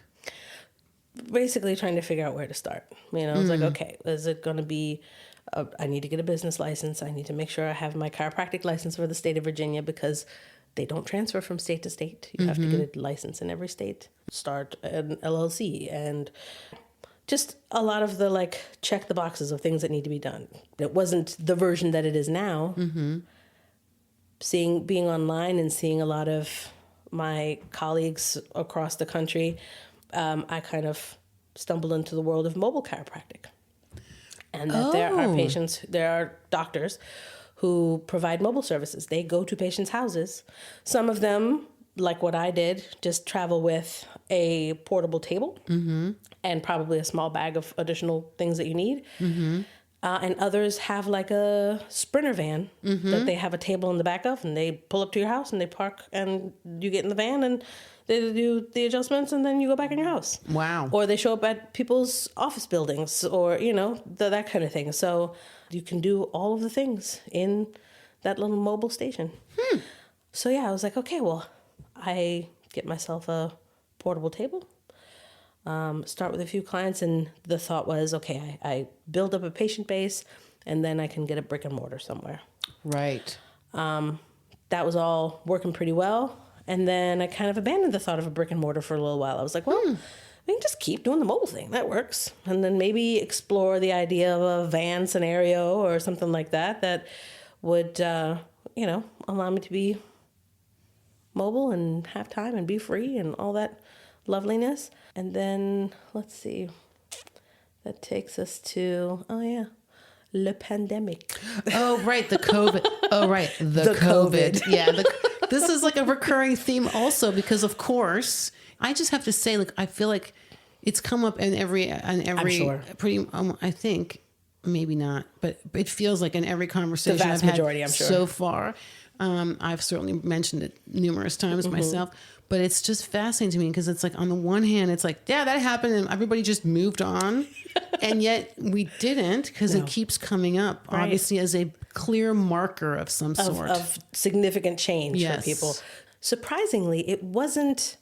Basically trying to figure out where to start. It's like, okay, is it going to be, I need to get a business license. I need to make sure I have my chiropractic license for the state of Virginia because they don't transfer from state to state. You have to get a license in every state. Start an LLC and just a lot of the check the boxes of things that need to be done. It wasn't the version that it is now. Being online and seeing a lot of my colleagues across the country, I kind of stumbled into the world of mobile chiropractic. And that there are doctors who provide mobile services. They go to patients' houses. Some of them, like what I did, just travel with a portable table and probably a small bag of additional things that you need. And others have like a Sprinter van that they have a table in the back of, and they pull up to your house and they park, and you get in the van and they do the adjustments, and then you go back in your house. Wow. Or they show up at people's office buildings, or, that kind of thing. So you can do all of the things in that little mobile station. So yeah, I was like, okay, well, I get myself a portable table, start with a few clients, and the thought was, okay, I build up a patient base, and then I can get a brick and mortar somewhere. Right. That was all working pretty well, and then I kind of abandoned the thought of a brick and mortar for a little while. I was like, well, we can just keep doing the mobile thing. That works. And then maybe explore the idea of a van scenario or something like that would, allow me to be mobile and have time and be free and all that loveliness. And then, let's see, that takes us to, le pandemic. Oh, right, the COVID. Oh, right, the COVID. Yeah, this is like a recurring theme also because, of course, I just have to say, I feel like It's come up in every sure. pretty. I think maybe not, but it feels like in every conversation The vast I've majority, had I'm sure. so far. I've certainly mentioned it numerous times myself, but it's just fascinating to me because it's like on the one hand, it's like, yeah, that happened and everybody just moved on. And yet we didn't because it keeps coming up, obviously, as a clear marker of some sort. Of significant change for people. Surprisingly, it wasn't,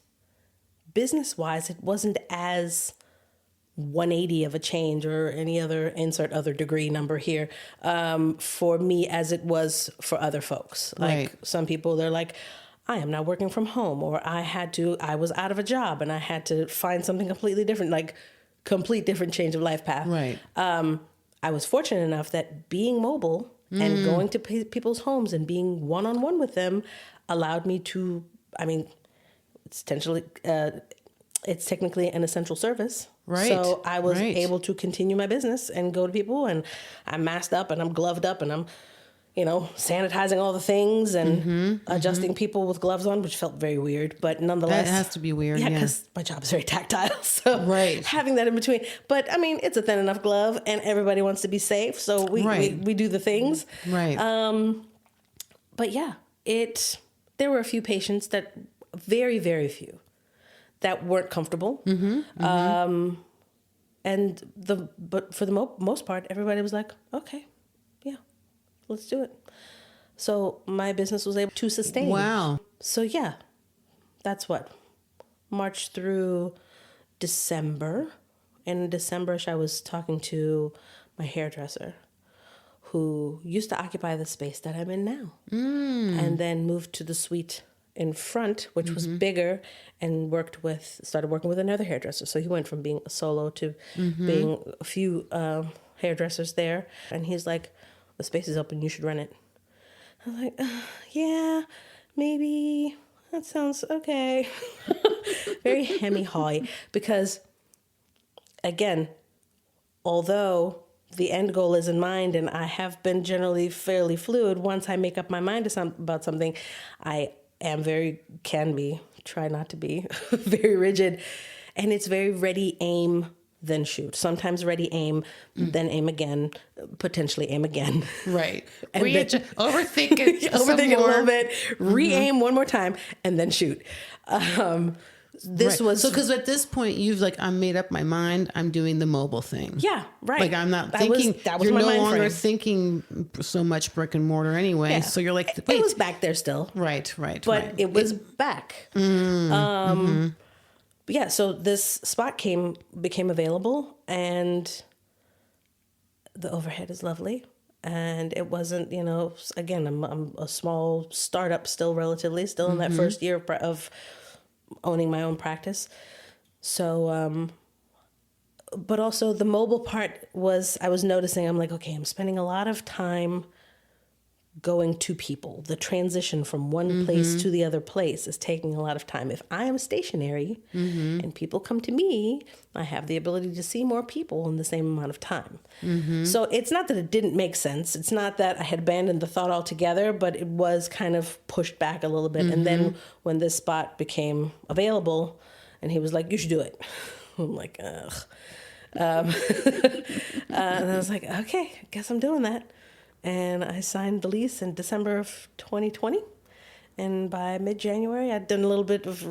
business-wise, it wasn't as 180 of a change or any other, insert other degree number here, for me as it was for other folks. Like some people, they're like, I am now working from home, or I was out of a job and I had to find something completely different, like complete different change of life path. Right. I was fortunate enough that being mobile and going to people's homes and being one-on-one with them allowed me to, I mean, it's technically an essential service. Right. So I was able to continue my business and go to people, and I'm masked up and I'm gloved up and I'm, sanitizing all the things and adjusting people with gloves on, which felt very weird, but nonetheless. That has to be weird. Yeah, because my job is very tactile. So having that in between. But I mean, it's a thin enough glove and everybody wants to be safe. So we do the things. Right. But yeah, there were a few patients that, very, very few, that weren't comfortable. But for the most part, everybody was like, okay, yeah, let's do it. So my business was able to sustain. Wow. So yeah, that's what, March through December. And in December, I was talking to my hairdresser, who used to occupy the space that I'm in now, and then moved to the suite in front, which was bigger, and started working with another hairdresser. So he went from being a solo to being a few hairdressers there. And he's like, the space is open, you should rent it. I was like, yeah, maybe, that sounds okay. Very hemmy-hawy, because again, although the end goal is in mind, and I have been generally fairly fluid, once I make up my mind about something, I am try not to be, very rigid. And it's very ready, aim, then shoot. Sometimes ready, aim, then aim again, potentially aim again. Right. And overthink it. Overthink it a little bit, re-aim one more time, and then shoot. This was... So, because at this point, you've I made up my mind, I'm doing the mobile thing. Yeah, right. I'm not thinking, that was you're my no mind longer frame. thinking so much brick and mortar anyway. Yeah. So you're like, It wait. was back there still. Right. But it was back. Yeah, so this spot became available, and the overhead is lovely. And it wasn't, again, I'm a small startup still, relatively, still in that first year of owning my own practice. So, but also the mobile part I was noticing, I'm like, okay, I'm spending a lot of time going to people. The transition from one place to the other place is taking a lot of time. If I am stationary and people come to me, I have the ability to see more people in the same amount of time. So it's not that it didn't make sense. It's not that I had abandoned the thought altogether, but it was kind of pushed back a little bit. And then when this spot became available, and he was like, you should do it. I'm like, ugh. And I was like, okay, I guess I'm doing that. And I signed the lease in December of 2020. And by mid-January, I'd done a little bit of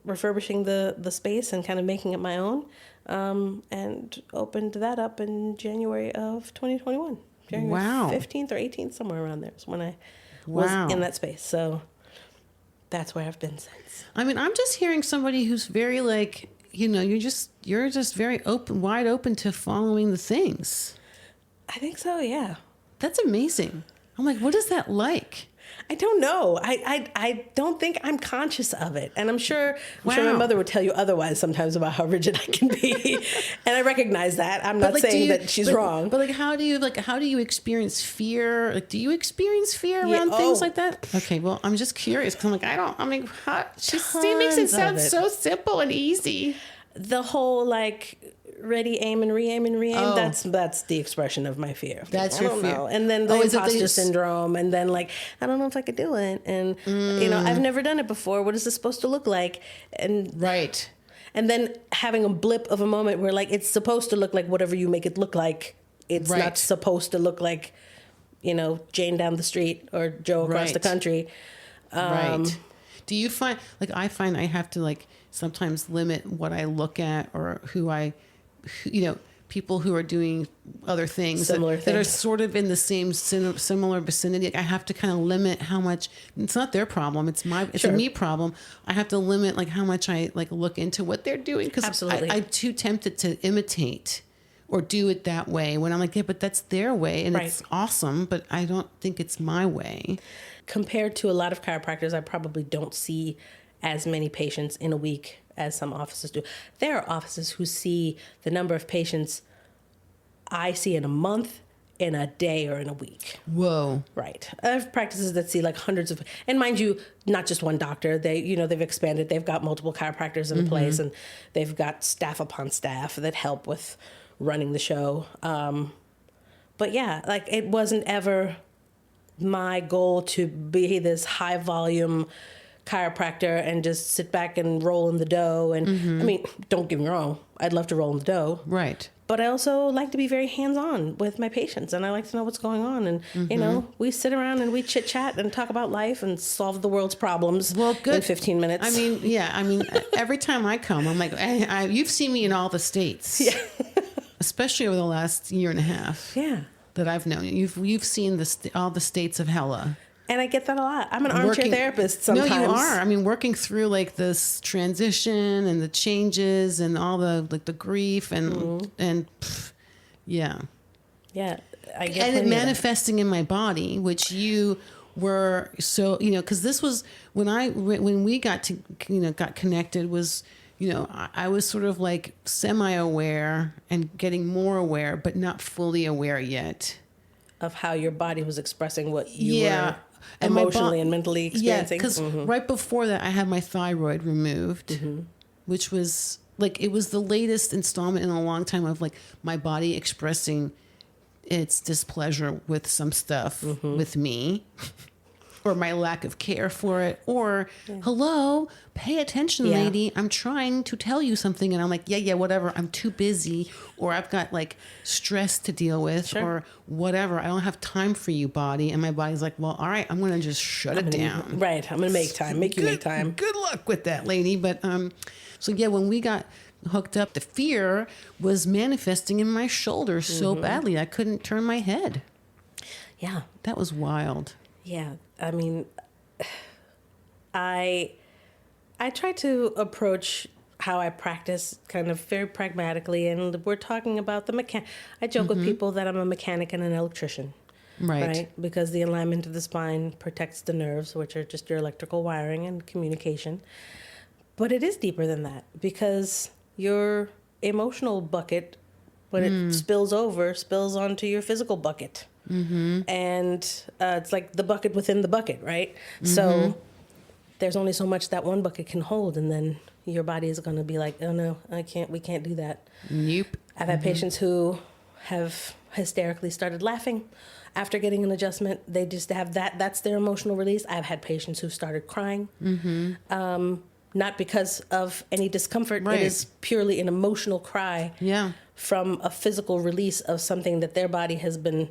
refurbishing the space and kind of making it my own. And opened that up in January of 2021. January 15th or 18th, somewhere around there is when I was in that space. So that's where I've been since. I mean, I'm just hearing somebody who's very you're just very wide open to following the things. I think so, yeah. That's amazing. I'm like, what is that like? I don't know. I don't think I'm conscious of it. And I'm sure my mother would tell you otherwise sometimes about how rigid I can be. And I recognize that. I'm not saying that she's wrong. But how do you experience fear? Do you experience fear around things like that? Okay, well, I'm just curious because she makes it sound so simple and easy. The whole ready, aim, and re-aim, that's the expression of my fear. That's your fear. Know. And then the imposter syndrome, and then I don't know if I could do it. And, I've never done it before. What is this supposed to look like? And right. and then having a blip of a moment where like it's supposed to look like whatever you make it look like. It's not supposed to look like, Jane down the street or Joe across the country. Right. Do you find, like, I find I have to, like, sometimes limit what I look at or people who are doing other things that are sort of in the same similar vicinity. Like, I have to kind of limit how much. It's not their problem. It's a me problem. I have to limit, like, how much I, like, look into what they're doing. Because I'm too tempted to imitate or do it that way when I'm like, yeah, but that's their way and it's awesome, but I don't think it's my way. Compared to a lot of chiropractors, I probably don't see as many patients in a week as some offices do. There are offices who see the number of patients I see in a month, in a day, or in a week. Whoa. Right. I have practices that see like hundreds of, and mind you, not just one doctor. They've expanded. They've got multiple chiropractors in place, and they've got staff upon staff that help with running the show. But yeah, like it wasn't ever my goal to be this high volume chiropractor and just sit back and roll in the dough. And I mean, don't get me wrong, I'd love to roll in the dough. Right. But I also like to be very hands-on with my patients, and I like to know what's going on. And, we sit around and we chit-chat and talk about life and solve the world's problems in 15 minutes. I mean, every time I come, I'm like, you've seen me in all the states. Yeah. Especially over the last year and a half. Yeah. That I've known you. You've seen all the states of hella. And I get that a lot. I'm an armchair therapist sometimes. No, you are. I mean, working through like this transition and the changes and all the like the grief and yeah. Yeah. I get and it manifesting in my body, which you were so, because this was when we got connected was, I was sort of like semi-aware and getting more aware, but not fully aware yet. Of how your body was expressing what you were emotionally and mentally experiencing. Yeah, because right before that, I had my thyroid removed, which was like, it was the latest installment in a long time of like my body expressing its displeasure with some stuff with me. Or my lack of care for it, or hello, pay attention, lady. I'm trying to tell you something, and I'm like, yeah, whatever. I'm too busy, or I've got like stress to deal with, or whatever. I don't have time for you, body. And my body's like, well, all right, I'm gonna just shut it down. Right, I'm gonna make time. Make time. Good luck with that, lady. But so yeah, when we got hooked up, the fear was manifesting in my shoulder so badly I couldn't turn my head. Yeah, that was wild. Yeah, I mean, I try to approach how I practice kind of very pragmatically, and we're talking about the mechanic. I joke with people that I'm a mechanic and an electrician, right? Because the alignment of the spine protects the nerves, which are just your electrical wiring and communication. But it is deeper than that, because your emotional bucket, when it spills onto your physical bucket. And it's like the bucket within the bucket, right? So there's only so much that one bucket can hold, and then your body is going to be like, oh no, we can't do that. Nope. I've had patients who have hysterically started laughing after getting an adjustment. They just have that's their emotional release. I've had patients who started crying, not because of any discomfort. It is purely an emotional cry from a physical release of something that their body has been.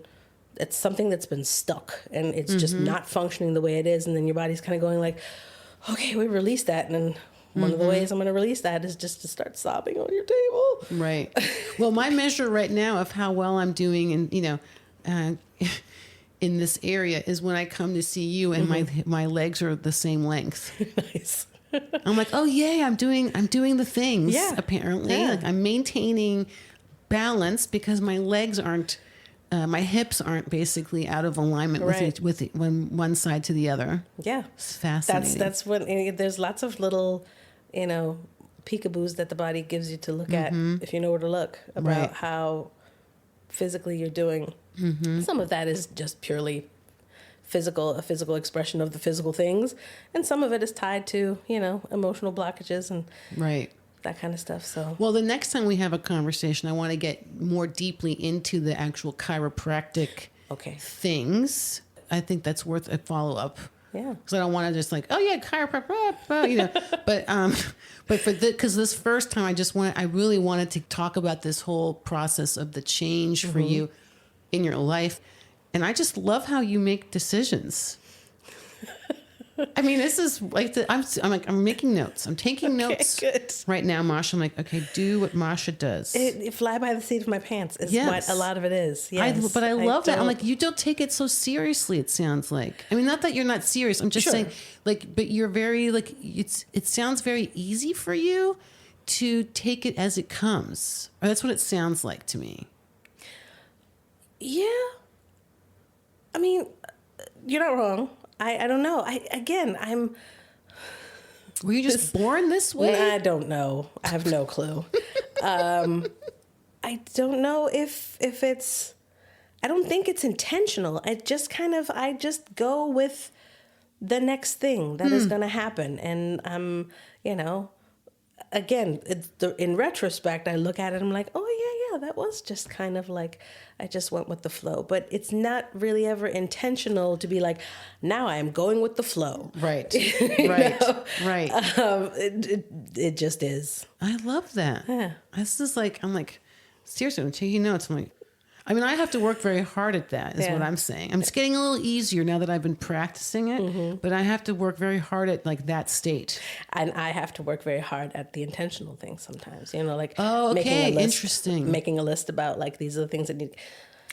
It's something that's been stuck, and it's just not functioning the way it is. And then your body's kind of going like, okay, we released that. And then one of the ways I'm going to release that is just to start sobbing on your table. Right. Well, my measure right now of how well I'm doing and, in this area is when I come to see you and my legs are the same length. Nice. I'm like, oh yay, I'm doing the things. Yeah. Apparently. Yeah. Like I'm maintaining balance because my legs aren't, my hips aren't basically out of alignment with one side to the other. Yeah. It's fascinating. That's when there's lots of little, peekaboos that the body gives you to look at if you know where to look about how physically you're doing. Some of that is just purely a physical expression of the physical things. And some of it is tied to, emotional blockages and that kind of stuff. So, well, the next time we have a conversation, I want to get more deeply into the actual chiropractic things. I think that's worth a follow-up Yeah. Because I don't want to just like, oh yeah, chiropractor, you know. But because this first time I really wanted to talk about this whole process of the change for you in your life. And I just love how you make decisions. I mean, this is like I'm making notes. I'm taking notes right now, Mascha. I'm like, okay, do what Mascha does. It fly by the seat of my pants is what a lot of it is. Yes. But I love that. I'm like, you don't take it so seriously. It sounds like. I mean, not that you're not serious. I'm just saying, like, but you're very like it sounds very easy for you to take it as it comes. Or that's what it sounds like to me. Yeah. I mean, you're not wrong. I don't know. Were you just born this way? I don't know. I have no clue. I don't know if it's, I don't think it's intentional. I just go with the next thing that is going to happen. And you know, again, in retrospect, I look at it and I'm like, oh yeah, that was just kind of like, I just went with the flow. But it's not really ever intentional to be like, now I am going with the flow. Right. Right. It just is. I love that. Yeah. This is like, I'm like, seriously, I'm taking notes. I'm like, I mean, I have to work very hard at that, is what I'm saying. It's getting a little easier now that I've been practicing it, but I have to work very hard at like that state. And I have to work very hard at the intentional things sometimes, you know, like interesting. Making a list about like, these are the things that need.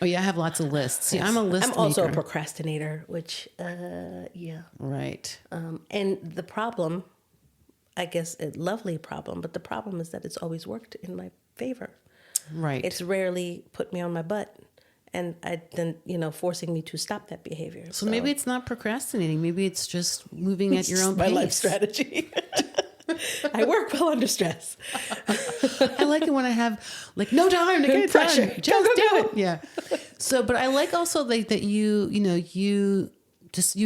Oh yeah, I have lots of lists. See, I'm a list maker. I'm also a procrastinator, which, yeah. Right. And the problem, I guess a lovely problem, but the problem is that it's always worked in my favor. Right. It's rarely put me on my butt and forcing me to stop that behavior. So maybe it's not procrastinating. Maybe it's just moving at your own pace. My life strategy. I work well under stress. I like it when I have like no time to get pressure. Done. Just do it. Yeah. So, but I like also like that you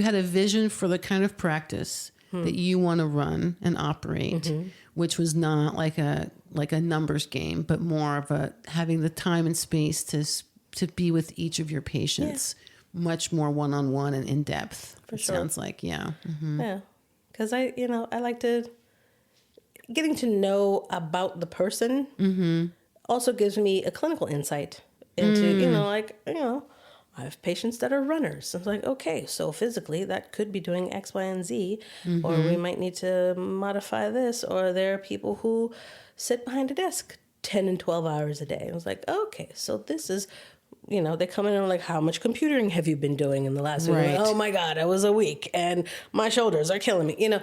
had a vision for the kind of practice that you want to run and operate, which was not like a numbers game, but more of having the time and space to be with each of your patients, much more one-on-one and in depth. For sure. Sounds like, yeah. Mm-hmm. Yeah. Because I like getting to know about the person also gives me a clinical insight into, I have patients that are runners. It's like, okay, so physically that could be doing X, Y, and Z, or we might need to modify this, or there are people who sit behind a desk 10 and 12 hours a day. I was like, okay, so this is, they come in and are like, how much computing have you been doing in the last week? Like, oh my God, I was a week and my shoulders are killing me.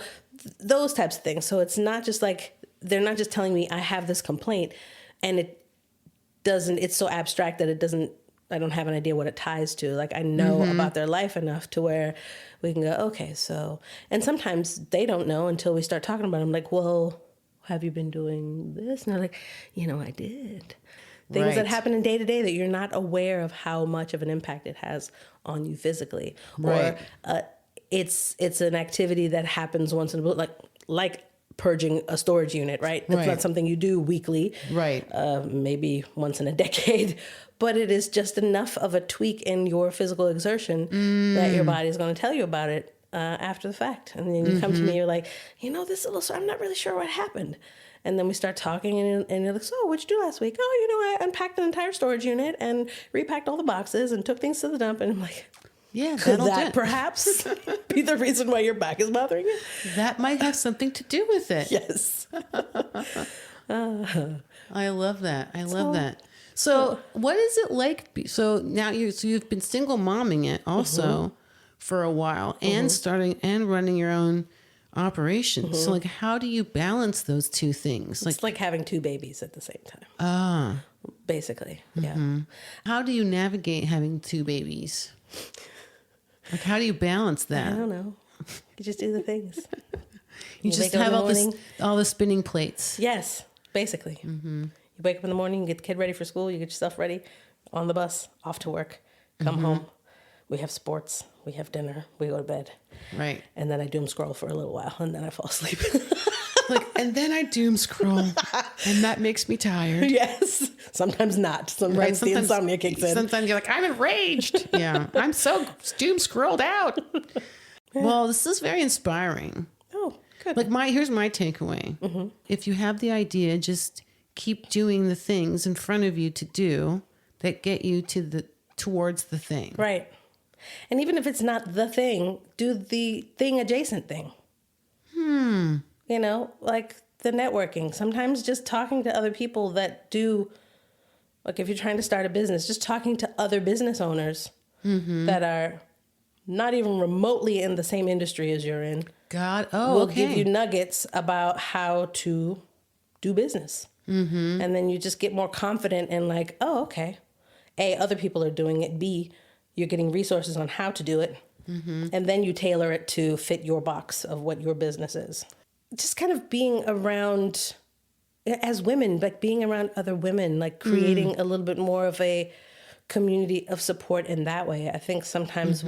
Those types of things. So it's not just like, they're not just telling me I have this complaint and it's so abstract that I don't have an idea what it ties to. Like I know about their life enough to where we can go, okay, so, and sometimes they don't know until we start talking about it. I'm like, well, have you been doing this? And they're like, I did. Things that happen in day to day that you're not aware of how much of an impact it has on you physically. Right. Or it's an activity that happens once in a blue, like purging a storage unit, right? That's not something you do weekly. Right. Maybe once in a decade. But it is just enough of a tweak in your physical exertion that your body is going to tell you about it after the fact. And then you come to me, you're like, this little, I'm not really sure what happened. And then we start talking and you're like, so what'd you do last week? Oh, I unpacked an entire storage unit and repacked all the boxes and took things to the dump. And I'm like, yeah, could that perhaps be the reason why your back is bothering you? That might have something to do with it. Yes. I love that. I love that. So what is it like? So now you've been single momming it also for a while and starting and running your own operation. So like, how do you balance those two things? It's like having two babies at the same time. Basically. Yeah. How do you navigate having two babies? Like, how do you balance that? I don't know. You just do the things. You just have all the spinning plates. Yes, basically. You wake up in the morning, you get the kid ready for school, you get yourself ready, on the bus, off to work, come home. We have sports, we have dinner, we go to bed. Right. And then I doom scroll for a little while, and then I fall asleep. And then I doom scroll, and that makes me tired. Yes. Sometimes not. Sometimes the insomnia kicks in. Sometimes you're like, I'm enraged. Yeah. I'm so doom scrolled out. Well, this is very inspiring. Oh, good. Like here's my takeaway. Mm-hmm. If you have the idea, just keep doing the things in front of you to do that get you towards the thing. Right. And even if it's not the thing, do the thing adjacent thing. You know, like the networking. Sometimes just talking to other people that do, like if you're trying to start a business, just talking to other business owners that are not even remotely in the same industry as you're in. Will give you nuggets about how to do business. And then you just get more confident in like, oh, okay. A, other people are doing it. B, you're getting resources on how to do it. And then you tailor it to fit your box of what your business is. Just kind of being around, as women, like being around other women, like creating a little bit more of a community of support in that way. I think sometimes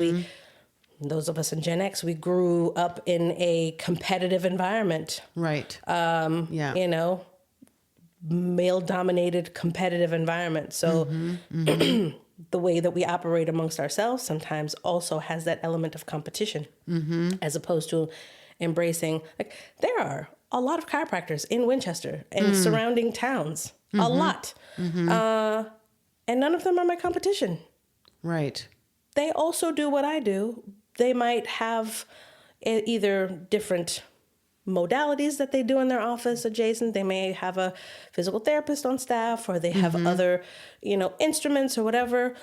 those of us in Gen X, we grew up in a competitive environment. Right. You know, male-dominated competitive environment. So the way that we operate amongst ourselves sometimes also has that element of competition, as opposed to embracing, like, there are a lot of chiropractors in Winchester and surrounding towns, a lot. And none of them are my competition. Right. They also do what I do. They might have either different modalities that they do in their office adjacent. They may have a physical therapist on staff, or they have other, you know, instruments or whatever,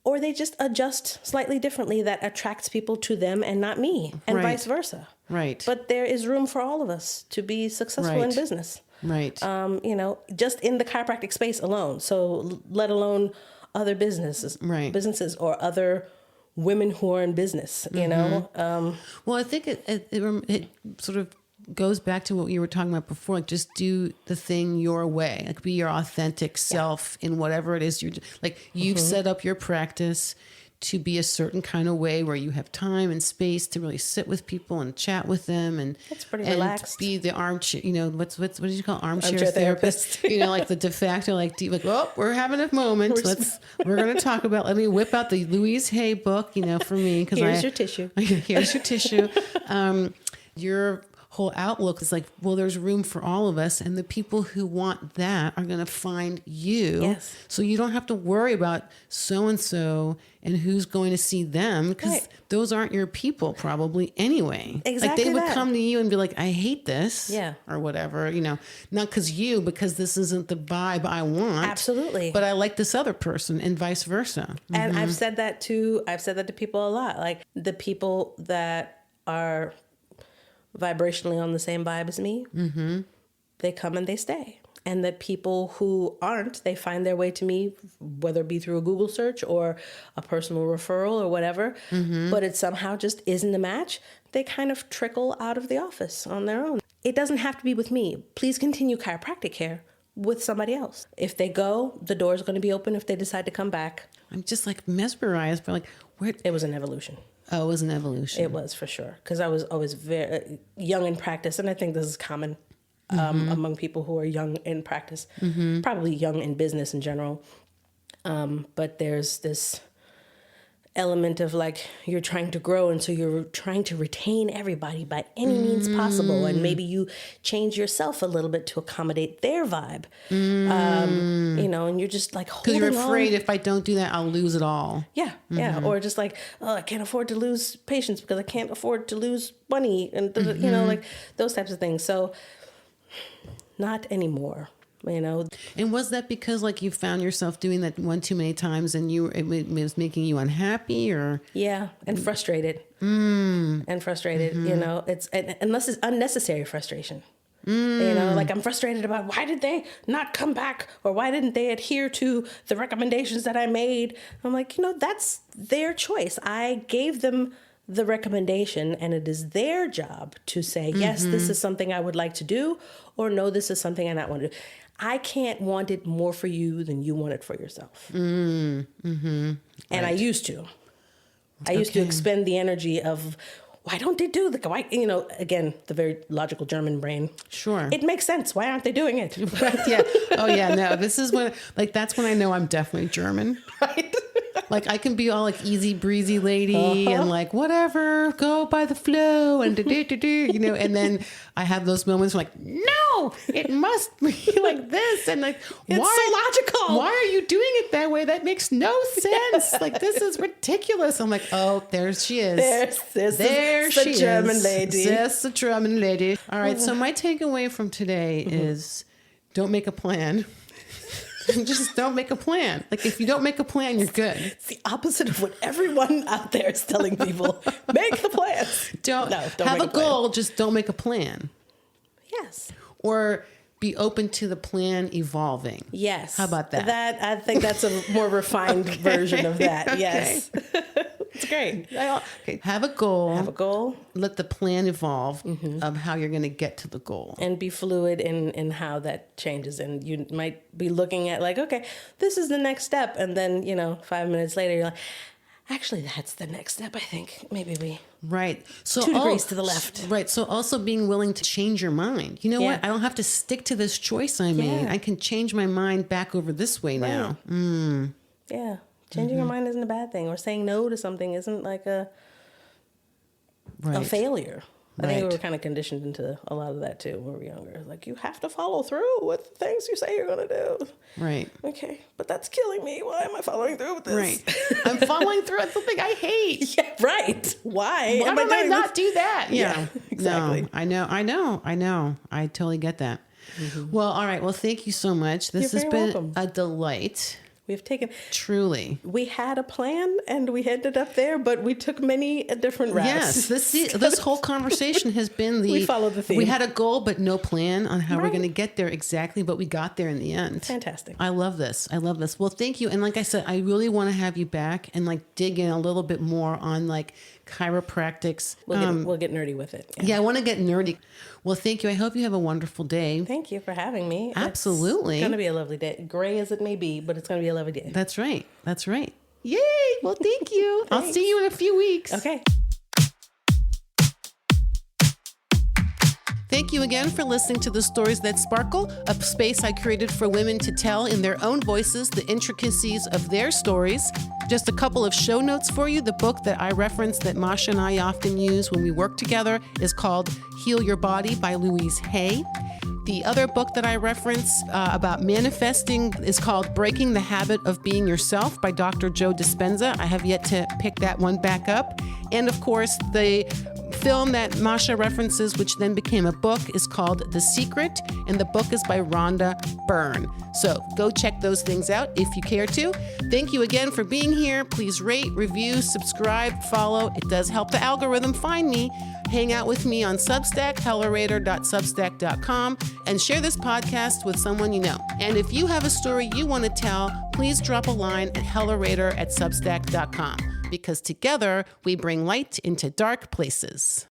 or they just adjust slightly differently that attracts people to them and not me, and vice versa. Right. But there is room for all of us to be successful in business. Right. You know, just in the chiropractic space alone. So let alone other businesses, or other women who are in business, you know? Well, I think it sort of goes back to what you were talking about before, like just do the thing your way, like be your authentic self in whatever it is you're like. You've set up your practice to be a certain kind of way where you have time and space to really sit with people and chat with them, and it's pretty relaxed. Be the armchair, you know, what did you call armchair therapist? You know, like the de facto, like oh, we're having a moment. We're going to talk about. Let me whip out the Louise Hay book, you know, for me, because here's your tissue. Here's your tissue. Your whole outlook is like, well, there's room for all of us, and the people who want that are going to find you. Yes. So you don't have to worry about so-and-so and who's going to see them, because those aren't your people probably anyway. Exactly. Like they would come to you and be like, I hate this. Yeah. Or whatever, you know, not because this isn't the vibe I want. Absolutely. But I like this other person, and vice versa. And I've said that to people a lot. Like the people that are vibrationally on the same vibe as me, they come and they stay. And the people who aren't, they find their way to me, whether it be through a Google search or a personal referral or whatever, but it somehow just isn't a match. They kind of trickle out of the office on their own. It doesn't have to be with me. Please continue chiropractic care with somebody else. If they go, the door is going to be open if they decide to come back. I'm just like mesmerized by like, where it was an evolution. Oh, it was an evolution. It was, for sure. Because I was always very young in practice. And I think this is common among people who are young in practice. Probably young in business in general. But there's this element of like, you're trying to grow. And so you're trying to retain everybody by any means possible. And maybe you change yourself a little bit to accommodate their vibe. You know, and you're just like holding on. Because you're afraid if I don't do that, I'll lose it all. Yeah, yeah. Or just like, oh, I can't afford to lose patients because I can't afford to lose money. And, you know, like those types of things. So not anymore. You know. And was that because like you found yourself doing that one too many times and it was making you unhappy, or? Yeah, and frustrated. And frustrated, you know, unless it's unnecessary frustration. You know, like I'm frustrated about why did they not come back, or why didn't they adhere to the recommendations that I made? I'm like, you know, that's their choice. I gave them the recommendation, and it is their job to say, yes, this is something I would like to do, or no, this is something I not want to do. I can't want it more for you than you want it for yourself. And I used to. I used to expend the energy of, why don't they do why, you know, again, the very logical German brain. Sure. It makes sense. Why aren't they doing it? Right, yeah. Oh, yeah. No, this is when, like, that's when I know I'm definitely German. Right. Like I can be all like easy breezy lady and like whatever, go by the flow and you know, and then I have those moments where like, no, it must be like this. And like, It's so logical. Why are you doing it that way? That makes no sense. Like this is ridiculous. I'm like, oh, there she is. There she is. German lady. That's the German lady. All right. So my takeaway from today is don't make a plan. Just don't make a plan. Like if you don't make a plan, you're good. It's the opposite of what everyone out there is telling people. Make the plans. Don't have a goal. Just don't make a plan. Yes. Or be open to the plan evolving. Yes. How about that? I think that's a more refined version of that. Okay. Yes. It's great. Okay. Have a goal. Have a goal. Let the plan evolve of how you're going to get to the goal. And be fluid in how that changes. And you might be looking at like, okay, this is the next step. And then, 5 minutes later, you're like, actually, that's the next step, I think. Maybe we... Right. So 2 degrees to the left. Right. So also being willing to change your mind. You know what? I don't have to stick to this choice I made. I can change my mind back over this way now. Yeah. Changing your mind isn't a bad thing. Or saying no to something isn't like a failure. I think we were kind of conditioned into a lot of that too when we were younger. Like, you have to follow through with the things you say you're going to do. Right. Okay, but that's killing me. Why am I following through with this? Right. I'm following through with something I hate. Yeah, right. Why don't I not do that? Yeah, exactly. No, I know. I totally get that. Well, all right. Well, thank you so much. This has been welcome. a delight. We've taken... Truly. We had a plan and we ended up there, but we took many different routes. Yes. This whole conversation has been we followed the theme. We had a goal, but no plan on how we're going to get there exactly, but we got there in the end. Fantastic. I love this. Well, thank you. And like I said, I really want to have you back and like dig in a little bit more on like chiropractics. We'll get nerdy with it. Yeah, I want to get nerdy. Well, thank you. I hope you have a wonderful day. Thank you for having me. Absolutely. It's going to be a lovely day. Gray as it may be, but it's going to be a lovely day. That's right. Yay. Well, thank you. I'll see you in a few weeks. Okay. Thank you again for listening to The Stories That Sparkle, a space I created for women to tell in their own voices the intricacies of their stories. Just a couple of show notes for you. The book that I reference that Mascha and I often use when we work together is called Heal Your Body by Louise Hay. The other book that I reference about manifesting is called Breaking the Habit of Being Yourself by Dr. Joe Dispenza. I have yet to pick that one back up. And of course, the film that Mascha references, which then became a book, is called The Secret, and the book is by Rhonda Byrne. So go check those things out if you care to. Thank you again for being here. Please rate, review, subscribe, follow. It does help the algorithm find me. Hang out with me on Substack, hellarator.substack.com, and share this podcast with someone you know. And if you have a story you want to tell, please drop a line at hellarator@substack.com, because together we bring light into dark places.